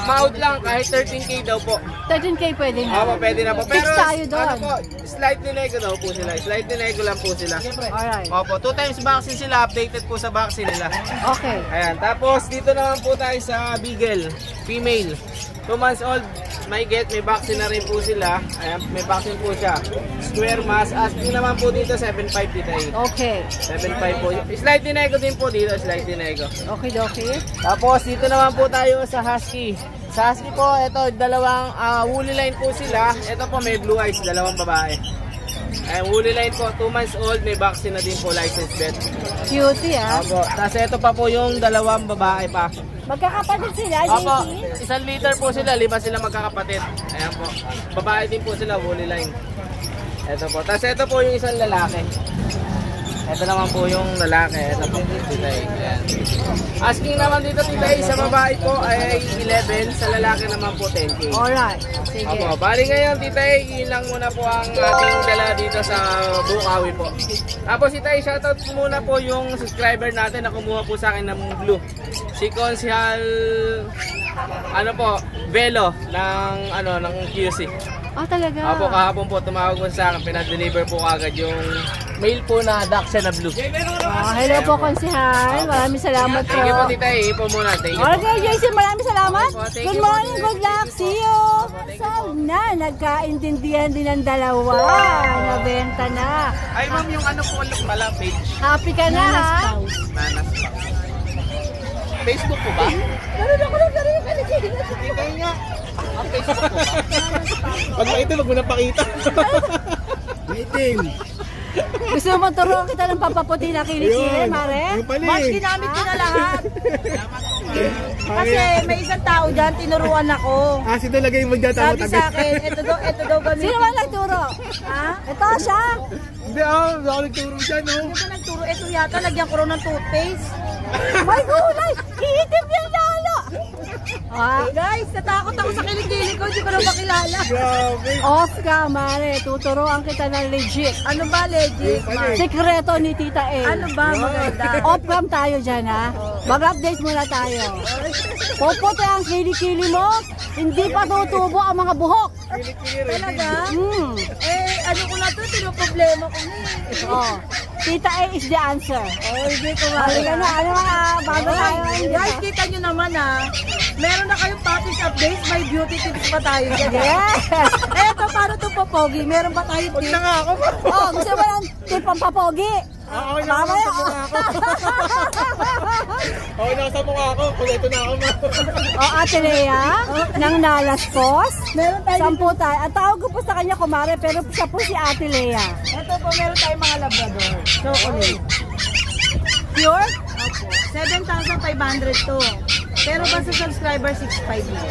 [SPEAKER 2] mouth lang, kahit 13K daw po.
[SPEAKER 1] 13K pwede na.
[SPEAKER 2] Opo, pwede na po.
[SPEAKER 1] Fix
[SPEAKER 2] Pero
[SPEAKER 1] tayo doon.
[SPEAKER 2] ano po, slightly nego daw po sila. Slightly nego lang po sila.
[SPEAKER 1] Alright.
[SPEAKER 2] Opo, 2 times vaccine sila. Updated po sa vaccine nila.
[SPEAKER 1] Okay.
[SPEAKER 2] Ayan, tapos dito naman po tayo sa Beagle, female. 2 months old, may vaccine na rin po sila. Ayan, may vaccine po siya. Square mask. Asking naman po dito, 7.5 dito
[SPEAKER 1] Okay.
[SPEAKER 2] 7.5 po. Slightly nego din po dito, slightly nego.
[SPEAKER 1] Okay.
[SPEAKER 2] Tapos dito naman po tayo sa Husky. Sa Husky po, ito, dalawang woolly line po sila. Ito po may blue eyes, dalawang babae. Ayan, woolly line po, 2 months old, may vaccine na din po, licensed vet.
[SPEAKER 1] Cutie
[SPEAKER 2] Opo, tapos ito pa po yung dalawang babae pa.
[SPEAKER 1] Magkakapatid sila,
[SPEAKER 2] Opo,
[SPEAKER 1] JC?
[SPEAKER 2] 1 liter po sila, 5 sila magkakapatid. Ayan po, babae din po sila, woolly line. Ito po, tapos ito po yung isang lalaki. Ito naman po yung lalaki. Ito po Tita E. Ayan. Asking naman dito Tita E, sa babae po ay 11, sa lalaki naman po 10K.
[SPEAKER 1] Alright. Sige.
[SPEAKER 2] Opo, bali ngayon Tita E, yun lang muna po ang ating dala dito sa Bukawi po. Tapos Tita E, shoutout muna po yung subscriber natin na kumuha po sa akin ng blue. Si Consial Velo ng QC.
[SPEAKER 1] Talaga?
[SPEAKER 2] Opo, kahapon po tumawag po sa akin, pinadeliver po agad yung mail po na Dachshund na blue.
[SPEAKER 1] Hello po, Konsihal. Maraming salamat po.
[SPEAKER 2] Thank you po Tita E, po muna. Thank you po.
[SPEAKER 1] Okay, JC, maraming salamat.
[SPEAKER 2] Thank
[SPEAKER 1] Good
[SPEAKER 2] you.
[SPEAKER 1] morning, good luck. See you. Sana nagkaintindihan din ang dalawa. Nabenta na.
[SPEAKER 2] Ay ma'am, yung po malapit.
[SPEAKER 1] Happy ka na, ha?
[SPEAKER 2] Nanas pa. Facebook po ba?
[SPEAKER 1] Meron ako lang yung kalikilan.
[SPEAKER 2] Hindi nga. Ang Facebook po ba? Pag makita, wag mo na pakita.
[SPEAKER 3] Meeting.
[SPEAKER 1] Gusto mo turuan kita ng papaputi na kilikili, Mare?
[SPEAKER 6] Mas ginamit ko na lahat. Kasi may isang tao dyan, tinuruan ako.
[SPEAKER 3] Sino lagay mo dyan?
[SPEAKER 6] Sabi sa akin, ito daw gamitin.
[SPEAKER 1] Sino ba nagturo? Ha? Ito siya.
[SPEAKER 3] Hindi ako nagturo dyan, no?
[SPEAKER 6] Hindi ko nagturo. Ito yata, lagyan ko rin ng toothpaste.
[SPEAKER 1] May gulay! Iitim yan lalo!
[SPEAKER 6] Guys, natakot ako sa kilikili ko. Hindi ko na makilala.
[SPEAKER 3] Grabe.
[SPEAKER 1] Off ka, Mare. Tuturuan kita ng legit.
[SPEAKER 6] Ano ba, legit?
[SPEAKER 1] Sekreto ni Tita E.
[SPEAKER 6] Ano ba, maganda?
[SPEAKER 1] Off cam tayo dyan, ha? Mag-update muna tayo. Puputi ang kilikili mo, hindi pa tutubo ang mga buhok.
[SPEAKER 6] Talaga? Ano ko na to? Problema ko na
[SPEAKER 1] Oh, Tita E is the answer.
[SPEAKER 6] Hindi ko
[SPEAKER 1] Halika na, ano mga bago tayo.
[SPEAKER 6] Guys, kita nyo naman meron na kayong puppies updates, may beauty tips pa tayo.
[SPEAKER 1] Yes!
[SPEAKER 6] Eto, paano ito popogi? Meron ba tayo tips?
[SPEAKER 3] nga ako.
[SPEAKER 1] Gusto mo ng tip ang papogi?
[SPEAKER 3] Okay na ako sa mukha ko. Okay na ako sa mukha ko. Kuleto na ako.
[SPEAKER 1] Ate Lea, ng Nalaspos.
[SPEAKER 6] Meron tayo.
[SPEAKER 1] 10 tayo. Ang tawag ko po sa kanya, kumare, pero siya po si Ate Lea.
[SPEAKER 6] Ito po, meron tayong mga labrador. Chocolate.
[SPEAKER 1] Pure?
[SPEAKER 6] Opo. 7,500 to. Pero ba sa subscriber, 6,500 na.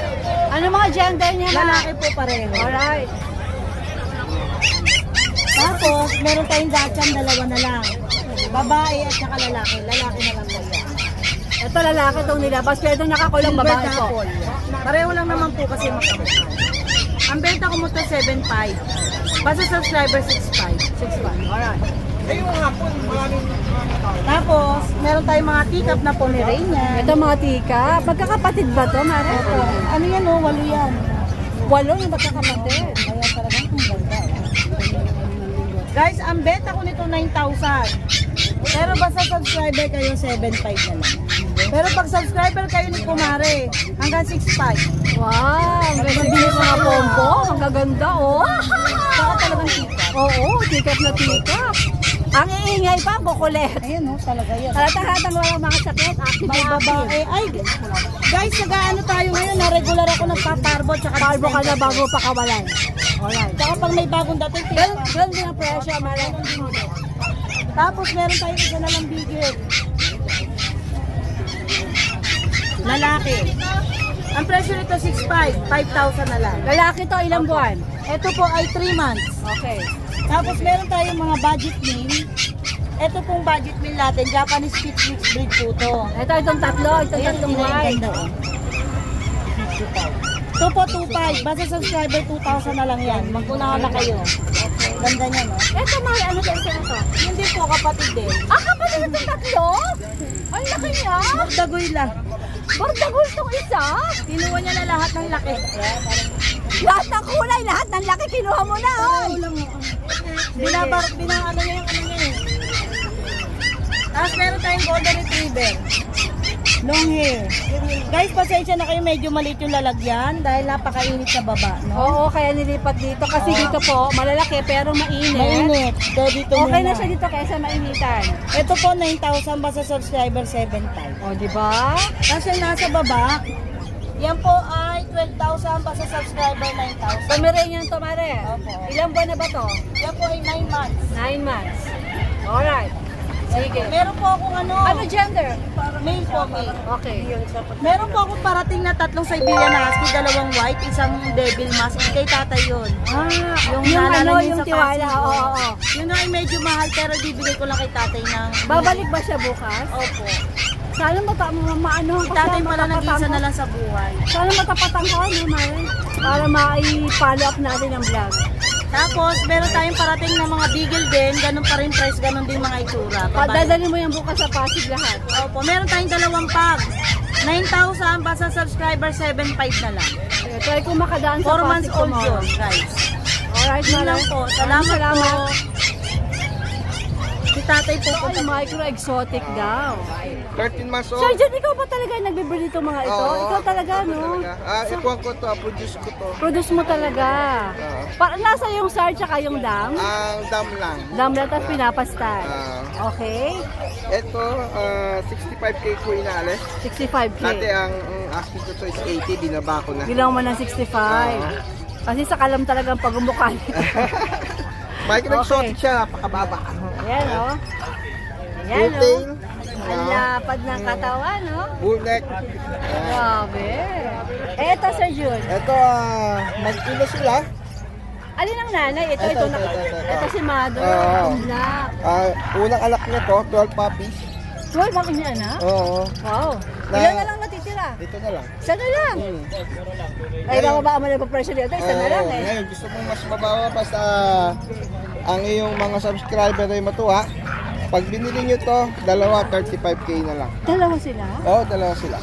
[SPEAKER 1] Ano mga gender niya na?
[SPEAKER 6] Lalaki po pareho.
[SPEAKER 1] Alright.
[SPEAKER 6] Tapos, meron tayong Dachshund, 2 na lang. Babae at saka lalaki. Lalaki na lang po yan.
[SPEAKER 1] Ito lalaki itong nilabas, pero nakakulong babae
[SPEAKER 6] Silver
[SPEAKER 1] po.
[SPEAKER 6] couple. Pareho lang naman po kasi magkamukha. Ang benta ko mo to 7,500. Basta subscriber 6,500.
[SPEAKER 1] Alright.
[SPEAKER 6] Tapos, meron tayong mga teacup na Pomeranian.
[SPEAKER 1] Ito mga tika. Magkakapatid ba to, Mare?
[SPEAKER 6] Ano yan 8 yan.
[SPEAKER 1] 8 yung magkakapatid.
[SPEAKER 6] Kaya talagang ang ganda. Guys, ang benta ko nito 9,000. Pero basta subscriber kayo, 7,500 na lang. Pero pag subscriber kayo ni Kumare, hanggang 6,500.
[SPEAKER 1] Wow, ang ganda din yung mga pompo. Ang gaganda, oh.
[SPEAKER 6] Saka talagang sikat.
[SPEAKER 1] Oo, tikap na tikap. Ang iingay pa, bukulit.
[SPEAKER 6] Ayan o, talaga yan.
[SPEAKER 1] Halatang walang mga sakit, active
[SPEAKER 6] May
[SPEAKER 1] na active.
[SPEAKER 6] babae. Ay, guys, nag-ano tayo ngayon, na regular ako nagpa-parbo tsaka
[SPEAKER 1] Parbo ka na bago pa kawalan.
[SPEAKER 6] Alright. Tsaka pag may bagong dating,
[SPEAKER 1] Ganun din ang presyo, Mare.
[SPEAKER 6] tapos meron tayong isa na lang bigil. Lalaki. Ang presyo nito 6,500, 5,000 na lang.
[SPEAKER 1] Lalaki to, ilang buwan?
[SPEAKER 6] Ito po ay 3 months.
[SPEAKER 1] Okay.
[SPEAKER 6] Tapos meron tayong mga budget meal. Ito pong budget meal natin, Japanese Spitz mix breed po to.
[SPEAKER 1] Itong tatlo, itong
[SPEAKER 6] Ayan,
[SPEAKER 1] tatlong
[SPEAKER 6] ang
[SPEAKER 1] white.
[SPEAKER 6] ganda, oh. Ito po 2,500, basta subscriber 2,000 na lang yan. Magpunahan na kayo. Ganda niya, no?
[SPEAKER 1] Ito, Mare, ano to isa na to?
[SPEAKER 6] Hindi po kapatid din.
[SPEAKER 1] Ah, kapatid itong tatlo? Ang laki niya.
[SPEAKER 6] Magdagoy lang.
[SPEAKER 1] Bardagol tong isa.
[SPEAKER 6] Kinuha niya na lahat ng laki.
[SPEAKER 1] Lahat ng kulay, lahat ng laki, kinuha mo na, oy.
[SPEAKER 6] Ano niya yung ano niya eh. Tapos meron tayong golden retriever. Long hair. Guys, pasensya na kayo, medyo maliit yung lalagyan dahil napakainit sa baba, no?
[SPEAKER 1] Oo, kaya nilipat dito. Kasi dito po, malalaki pero mainit.
[SPEAKER 6] Mainit. Kaya dito
[SPEAKER 1] Okay
[SPEAKER 6] muna.
[SPEAKER 1] na siya dito kaysa mainitan.
[SPEAKER 6] Ito po 9,000 basta subscriber 7,500.
[SPEAKER 1] O, di ba?
[SPEAKER 6] Tapos yung nasa baba, yan po ay 12,000 basta subscriber 9,000.
[SPEAKER 1] Pomeranian to, Mare.
[SPEAKER 6] Opo.
[SPEAKER 1] Ilang buwan na ba to?
[SPEAKER 6] Yan po ay 9 months.
[SPEAKER 1] 9 months. Alright. Sige.
[SPEAKER 6] Meron po akong ano,
[SPEAKER 1] Ano gender?
[SPEAKER 6] male po, male.
[SPEAKER 1] Okay.
[SPEAKER 6] Meron po akong parating na 3 Siberian Husky, 2 white, isang devil mask. Kay tatay yun.
[SPEAKER 1] Ah,
[SPEAKER 6] Yung
[SPEAKER 1] yung
[SPEAKER 6] naalala
[SPEAKER 1] ano,
[SPEAKER 6] niyo
[SPEAKER 1] yung
[SPEAKER 6] sa
[SPEAKER 1] tiwala.
[SPEAKER 6] Pasig,
[SPEAKER 1] Oo, oo.
[SPEAKER 6] Yun ay medyo mahal pero bibigay ko lang kay tatay ng...
[SPEAKER 1] Babalik ba siya bukas?
[SPEAKER 6] Opo.
[SPEAKER 1] Sana maano
[SPEAKER 6] Si tatay pala nag-iisa na lang sa buhay.
[SPEAKER 1] Sana matapatan ko, no, Mare? Para ma-follow up natin ang vlog.
[SPEAKER 6] Tapos, meron tayong parating na mga beagle din. Ganun pa rin price, ganun din mga itsura. Babae.
[SPEAKER 1] Dadalhin mo yan bukas sa Pasig lahat.
[SPEAKER 6] Opo, meron tayong 2 pag. 9,000 basta subscriber 7,500 na lang.
[SPEAKER 1] Okay, try ko makadaan sa
[SPEAKER 6] 4 months
[SPEAKER 1] Pasig
[SPEAKER 6] old
[SPEAKER 1] tomorrow.
[SPEAKER 6] yun, guys.
[SPEAKER 1] Alright,
[SPEAKER 6] Yun
[SPEAKER 1] Mare.
[SPEAKER 6] lang po. Salamat po. Si tatay po po.
[SPEAKER 1] Ay, micro-exotic daw.
[SPEAKER 2] 13 months
[SPEAKER 1] Sir
[SPEAKER 2] old.
[SPEAKER 1] John, ikaw ba talaga yung nagbibili itong mga ito?
[SPEAKER 2] Oo,
[SPEAKER 1] Ikaw talaga,
[SPEAKER 2] ako
[SPEAKER 1] no?
[SPEAKER 2] talaga. Ikuha ko to, produce ko to.
[SPEAKER 1] Produce mo talaga.
[SPEAKER 2] Oo.
[SPEAKER 1] Nasa yung SAR tsaka yung dam?
[SPEAKER 2] Ang dam lang.
[SPEAKER 1] Dam lang tapos pinapastar. Okay.
[SPEAKER 2] Ito, 65k ko inalis.
[SPEAKER 1] 65K.
[SPEAKER 2] Dati ang asking ko to is 80, binaba ko na.
[SPEAKER 1] Bilang mo ng 65. Kasi sa kalam talagang pagumukha nito.
[SPEAKER 2] Micro-exotic
[SPEAKER 1] Okay.
[SPEAKER 2] siya, napakababa.
[SPEAKER 1] Ayan, oh. Ayan,
[SPEAKER 2] Full tail,
[SPEAKER 1] oh. Ang lapad ng katawan, no?
[SPEAKER 2] bull neck.
[SPEAKER 1] Grabe. Eto, Sir Jun.
[SPEAKER 2] Ito, mag-ilo sila.
[SPEAKER 1] Alin ang nanay? Ito,
[SPEAKER 2] Ito,
[SPEAKER 1] ito.
[SPEAKER 2] ito.
[SPEAKER 1] Ito si Mother.
[SPEAKER 2] Oo.
[SPEAKER 1] Ang black.
[SPEAKER 2] Unang anak niya to, 12 puppies.
[SPEAKER 1] 12 ang niya, na?
[SPEAKER 2] Oo.
[SPEAKER 1] Wow.
[SPEAKER 2] Na-
[SPEAKER 1] Ilan na lang natitira?
[SPEAKER 2] Dito na lang.
[SPEAKER 1] Isa na lang. Ay, baka ba naman ang presyo dito? Isa na lang eh.
[SPEAKER 2] Ngayon, gusto mong mas mabawa pa sa ang iyong mga subscriber ay matuwa. Pag binili nyo to, 35k na lang.
[SPEAKER 1] Dalawa sila?
[SPEAKER 2] Oo, dalawa sila.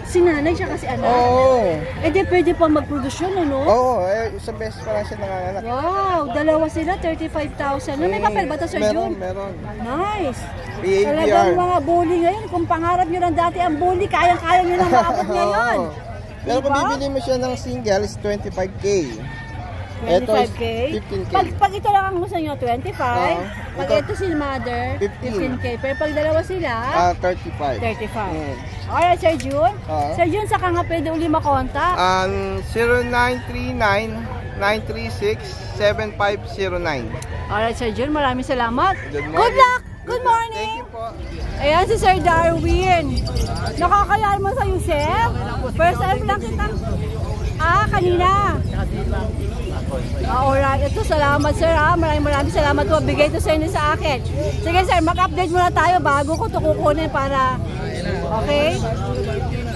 [SPEAKER 1] Si nanay siya kasi anak.
[SPEAKER 2] Oo.
[SPEAKER 1] Eh di pwede pa mag-produce yun, ano?
[SPEAKER 2] Oo, isang beses pa lang siya nanganganak.
[SPEAKER 1] Wow, dalawa sila, 35,000. No, may papel ba ito, Sir Jun?
[SPEAKER 2] Meron.
[SPEAKER 1] Nice.
[SPEAKER 2] PABR.
[SPEAKER 1] Talagang mga bully ngayon. Kung pangarap nyo lang dati ang bully, kayang-kaya nyo lang maabot ngayon.
[SPEAKER 2] Oo. Pero kung
[SPEAKER 1] Diba?
[SPEAKER 2] bibili mo siya ng single, is 25k. Ito is
[SPEAKER 1] 25K.
[SPEAKER 2] 15k.
[SPEAKER 1] Pag ito lang ang gusto nyo, 25.
[SPEAKER 2] Oo.
[SPEAKER 1] Pag ito si Mother,
[SPEAKER 2] 15.
[SPEAKER 1] 15K. Pero pag dalawa sila,
[SPEAKER 2] 35.
[SPEAKER 1] 35.
[SPEAKER 2] Mm.
[SPEAKER 1] Alright, Sir Jun.
[SPEAKER 2] Oo.
[SPEAKER 1] Sir Jun, saka nga pwede uli makontak.
[SPEAKER 2] 0939-936-7509.
[SPEAKER 1] Alright, Sir Jun, maraming salamat.
[SPEAKER 2] Good morning.
[SPEAKER 1] Good luck! Good morning!
[SPEAKER 2] Thank you po.
[SPEAKER 1] Ayan si Sir Darwin. Nakakayaan mo sa Yusef? First time lang kita. Kanina. Alright, ito salamat sir ha. Maraming salamat po. Bigay ito sa inyo sa akin. Sige sir, mag-update muna tayo bago ko ito kukunin para... Okay?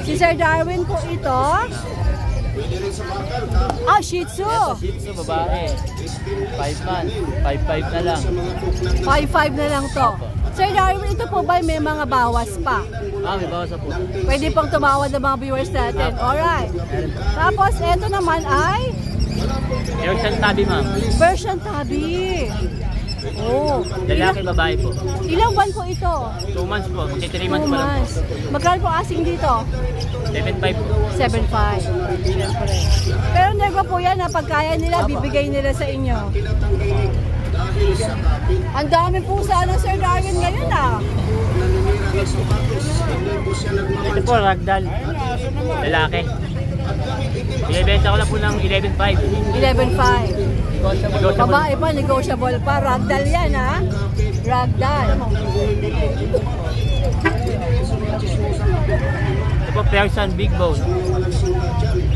[SPEAKER 1] Si Sir Darwin po ito. Shih Tzu.
[SPEAKER 9] Shih Tzu, babae. 5 months. 5'5 na lang.
[SPEAKER 1] 5'5 na lang to. Sir Darwin, ito po ba may mga bawas pa?
[SPEAKER 9] May bawas na po.
[SPEAKER 1] Pwede pang tumawad ng mga viewers natin. Alright. Tapos, ito naman ay
[SPEAKER 9] Persian Tabby, ma'am.
[SPEAKER 1] Persian Tabby. Oh.
[SPEAKER 9] Lalaki, babae po.
[SPEAKER 1] Ilang buwan po ito?
[SPEAKER 9] 2 months po. Magti 3
[SPEAKER 1] 2
[SPEAKER 9] months pa lang po.
[SPEAKER 1] months. Magkano po asking dito?
[SPEAKER 9] 7.5 po.
[SPEAKER 1] 7.5. Siyempre. Pero nego po yan, pag kaya nila, bibigay nila sa inyo. Ang dami po sana Sir Darwin ngayon ah.
[SPEAKER 9] Ito po, ragdoll. Lalaki. Ibebenta ko lang po ng 11.5.
[SPEAKER 1] 11.5. Babae pa, negotiable pa. Ragdoll yan ha. Ragdoll.
[SPEAKER 9] Ito po, Persian Big Bone.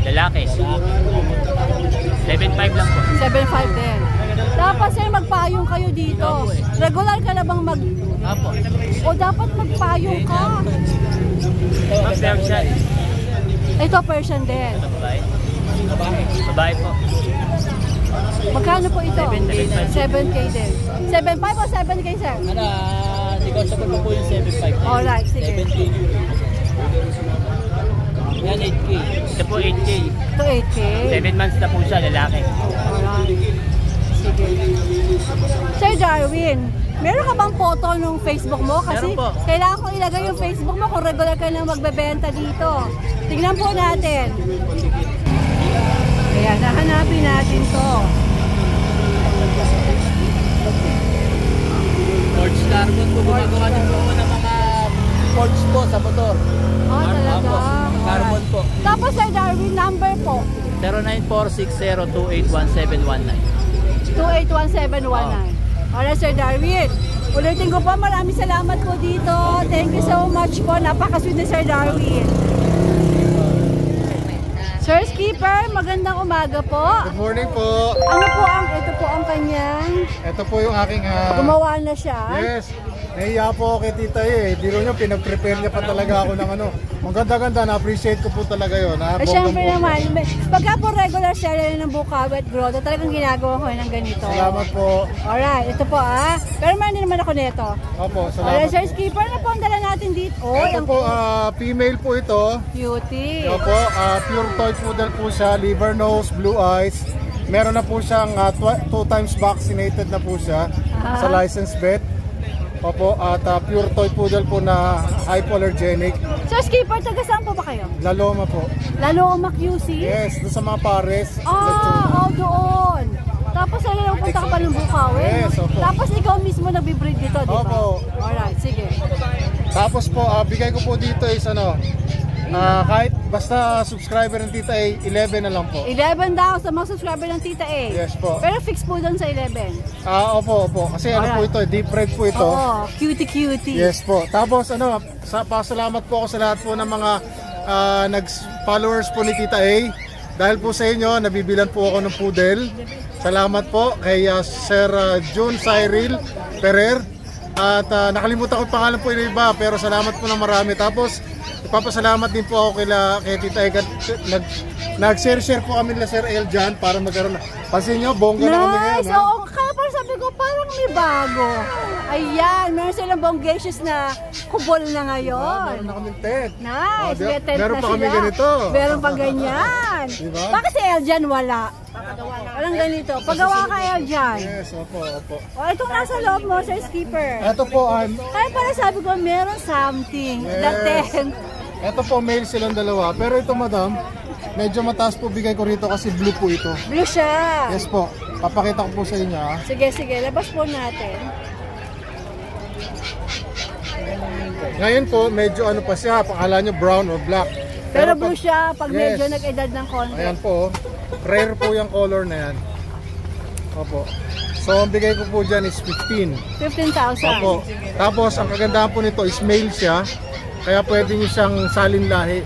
[SPEAKER 9] Lalaki. 7.5 lang po.
[SPEAKER 1] 7.5 din. Dapat sir, magpayong kayo dito. Regular ka na bang mag...
[SPEAKER 9] Apo.
[SPEAKER 1] O dapat magpayong ka.
[SPEAKER 9] Ito, Persian.
[SPEAKER 1] Ito, Persian din.
[SPEAKER 9] Babae. Babae po.
[SPEAKER 1] Magkano po ito?
[SPEAKER 9] 7.5.
[SPEAKER 1] 7K din. 7.5 o 7K sir?
[SPEAKER 9] Negotiable po yung 7.5.
[SPEAKER 1] Alright, sige.
[SPEAKER 9] 7K. Yan, 8K. Ito po, 8K.
[SPEAKER 1] Ito 8K.
[SPEAKER 9] 7 months na po siya, lalaki.
[SPEAKER 1] Alright. Sige. Sir Darwin, meron ka bang photo ng Facebook mo? Kasi
[SPEAKER 9] Meron po.
[SPEAKER 1] kailangan ko ilagay yung Facebook mo kung regular ka na magbebenta dito. Tignan po natin. Ayan, nahanapin natin to.
[SPEAKER 9] Forge carbon po, gumagawa din po ako ng mga forge po sa motor.
[SPEAKER 1] Oh, talaga?
[SPEAKER 9] Carbon po.
[SPEAKER 1] Tapos Sir Darwin, number po.
[SPEAKER 9] 094602811719.
[SPEAKER 1] 281719. Alright, Sir Darwin. Ulitin ko po, maraming salamat po dito. Thank you so much po. Napakasweet ni Sir Darwin. Sir Skipper, magandang umaga po.
[SPEAKER 10] Good morning po.
[SPEAKER 1] Ano po ito po ang kanyang...
[SPEAKER 10] Ito po yung aking...
[SPEAKER 1] Gumawa na siya.
[SPEAKER 10] Yes. Nahiya po ako kay Tita eh. Biro nyo, pinag-prepare niya pa talaga ako ng ano. Ang ganda-ganda, na-appreciate ko po talaga yun.
[SPEAKER 1] Siyempre naman, pagka po regular seller ng Bukawi at Grotto, talagang ginagawa ko ng ganito.
[SPEAKER 10] Salamat po.
[SPEAKER 1] Alright, ito po Pero man din naman ako nito.
[SPEAKER 10] Opo, salamat.
[SPEAKER 1] Alright, Sir Skipper, ano po ang dala natin dito?
[SPEAKER 10] Ito po, female po ito.
[SPEAKER 1] Cutie.
[SPEAKER 10] Opo, pure toy poodle po siya, liver nose, blue eyes. Meron na po siyang 2 times vaccinated na po siya sa licensed vet. Opo, at pure toy poodle po na hypoallergenic.
[SPEAKER 1] Sir Skipper, taga saan po ba kayo?
[SPEAKER 10] Laloma po.
[SPEAKER 1] Laloma QC?
[SPEAKER 10] Yes, doon sa mga pares.
[SPEAKER 1] Doon. Tapos ay lang punta ka pa ng Bukawi.
[SPEAKER 10] Yes, opo.
[SPEAKER 1] Tapos ikaw mismo nag-breed dito, di ba?
[SPEAKER 10] Opo.
[SPEAKER 1] Alright, sige.
[SPEAKER 10] Tapos po, bigay ko po dito is kahit basta subscriber ng Tita A, 11 na lang po.
[SPEAKER 1] 11 daw sa mga subscriber ng Tita A.
[SPEAKER 10] Yes po.
[SPEAKER 1] Pero fix po doon sa 11.
[SPEAKER 10] Opo. Kasi ano po ito, deep red po ito.
[SPEAKER 1] Oo, cutie.
[SPEAKER 10] Yes po. Tapos pasalamat po ako sa lahat po ng mga followers po ni Tita A. Dahil po sa inyo, nabibilan po ako ng poodle. Salamat po kay Sir June Cyril Ferrer. At nakalimutan ko yung pangalan po yung iba, pero salamat po ng marami. Tapos ipapasalamat din po ako kay Tita Eka. Nag-share po kami nila Sir Eljan para magkaroon na. Pansin nyo, bongga na kami ngayon.
[SPEAKER 1] Nice! Oo, kaya parang sabi ko, parang may bago. Ayan, meron silang bonggacious na kubol na ngayon.
[SPEAKER 10] Meron na kami tent.
[SPEAKER 1] Nice! May tent
[SPEAKER 10] meron
[SPEAKER 1] na
[SPEAKER 10] pa kami
[SPEAKER 1] sila.
[SPEAKER 10] ganito.
[SPEAKER 1] Meron pa ganyan.
[SPEAKER 10] Diba?
[SPEAKER 1] Bakit si Eljan wala? Walang ganito. Pagawa ka Eljan.
[SPEAKER 10] Yes, opo.
[SPEAKER 1] Itong nasa loob mo, Sir Skipper.
[SPEAKER 10] Ito po,
[SPEAKER 1] kaya parang sabi ko, meron something.
[SPEAKER 10] Yes.
[SPEAKER 1] The tent.
[SPEAKER 10] Ito po, male silang dalawa. Pero ito, madam, medyo mataas po bigay ko rito kasi blue po ito.
[SPEAKER 1] Blue siya.
[SPEAKER 10] Yes po. Papakita ko po sa inyo.
[SPEAKER 1] Sige. Labas po natin.
[SPEAKER 10] Ngayon po, medyo ano pa siya. Pakala nyo brown or black.
[SPEAKER 1] Pero blue siya pag
[SPEAKER 10] yes,
[SPEAKER 1] medyo nag-edad ng konti.
[SPEAKER 10] Ayan po. Rare po yung color na yan. Opo. So, ang bigay ko po dyan is 15.
[SPEAKER 1] 15,000.
[SPEAKER 10] Opo. Tapos, ang kagandahan po nito is male siya. Kaya pwede nyo siyang salin lahi.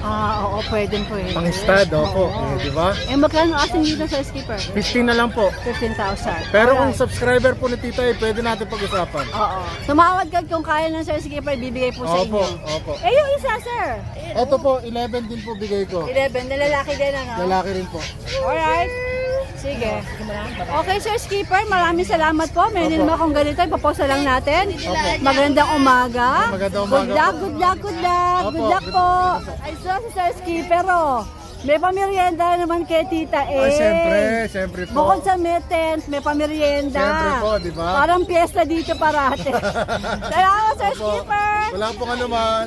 [SPEAKER 1] Oo, pwede.
[SPEAKER 10] Pang stud, opo. Di ba?
[SPEAKER 1] Magkano asking dito sa Skipper?
[SPEAKER 10] 15 na lang po.
[SPEAKER 1] 15,000.
[SPEAKER 10] Pero kung subscriber po ni Tita A, pwede natin pag-usapan.
[SPEAKER 1] Oo. Tumawad ka kung kaya ng Sir Skipper, bibigay po sa inyo.
[SPEAKER 10] Opo.
[SPEAKER 1] Yung isa, sir?
[SPEAKER 10] Ito po, 11 din po bigay ko.
[SPEAKER 1] 11, na lalaki din, ano?
[SPEAKER 10] Lalaki rin po.
[SPEAKER 1] Alright. Sige. Okay, Sir Skipper, maraming salamat po. May naman akong ganito, ipapost lang natin. Magandang umaga.
[SPEAKER 10] Magandang umaga.
[SPEAKER 1] Good luck po. Ay, so si Sir Skipper, May pamerienda naman kay Tita A.
[SPEAKER 10] Ay, siyempre po.
[SPEAKER 1] Bukod sa may tent, may pamerienda.
[SPEAKER 10] Siyempre po, di ba?
[SPEAKER 1] Parang piyesta dito parate. Salamat, Sir
[SPEAKER 10] Opo.
[SPEAKER 1] Skipper!
[SPEAKER 10] Wala pong anuman.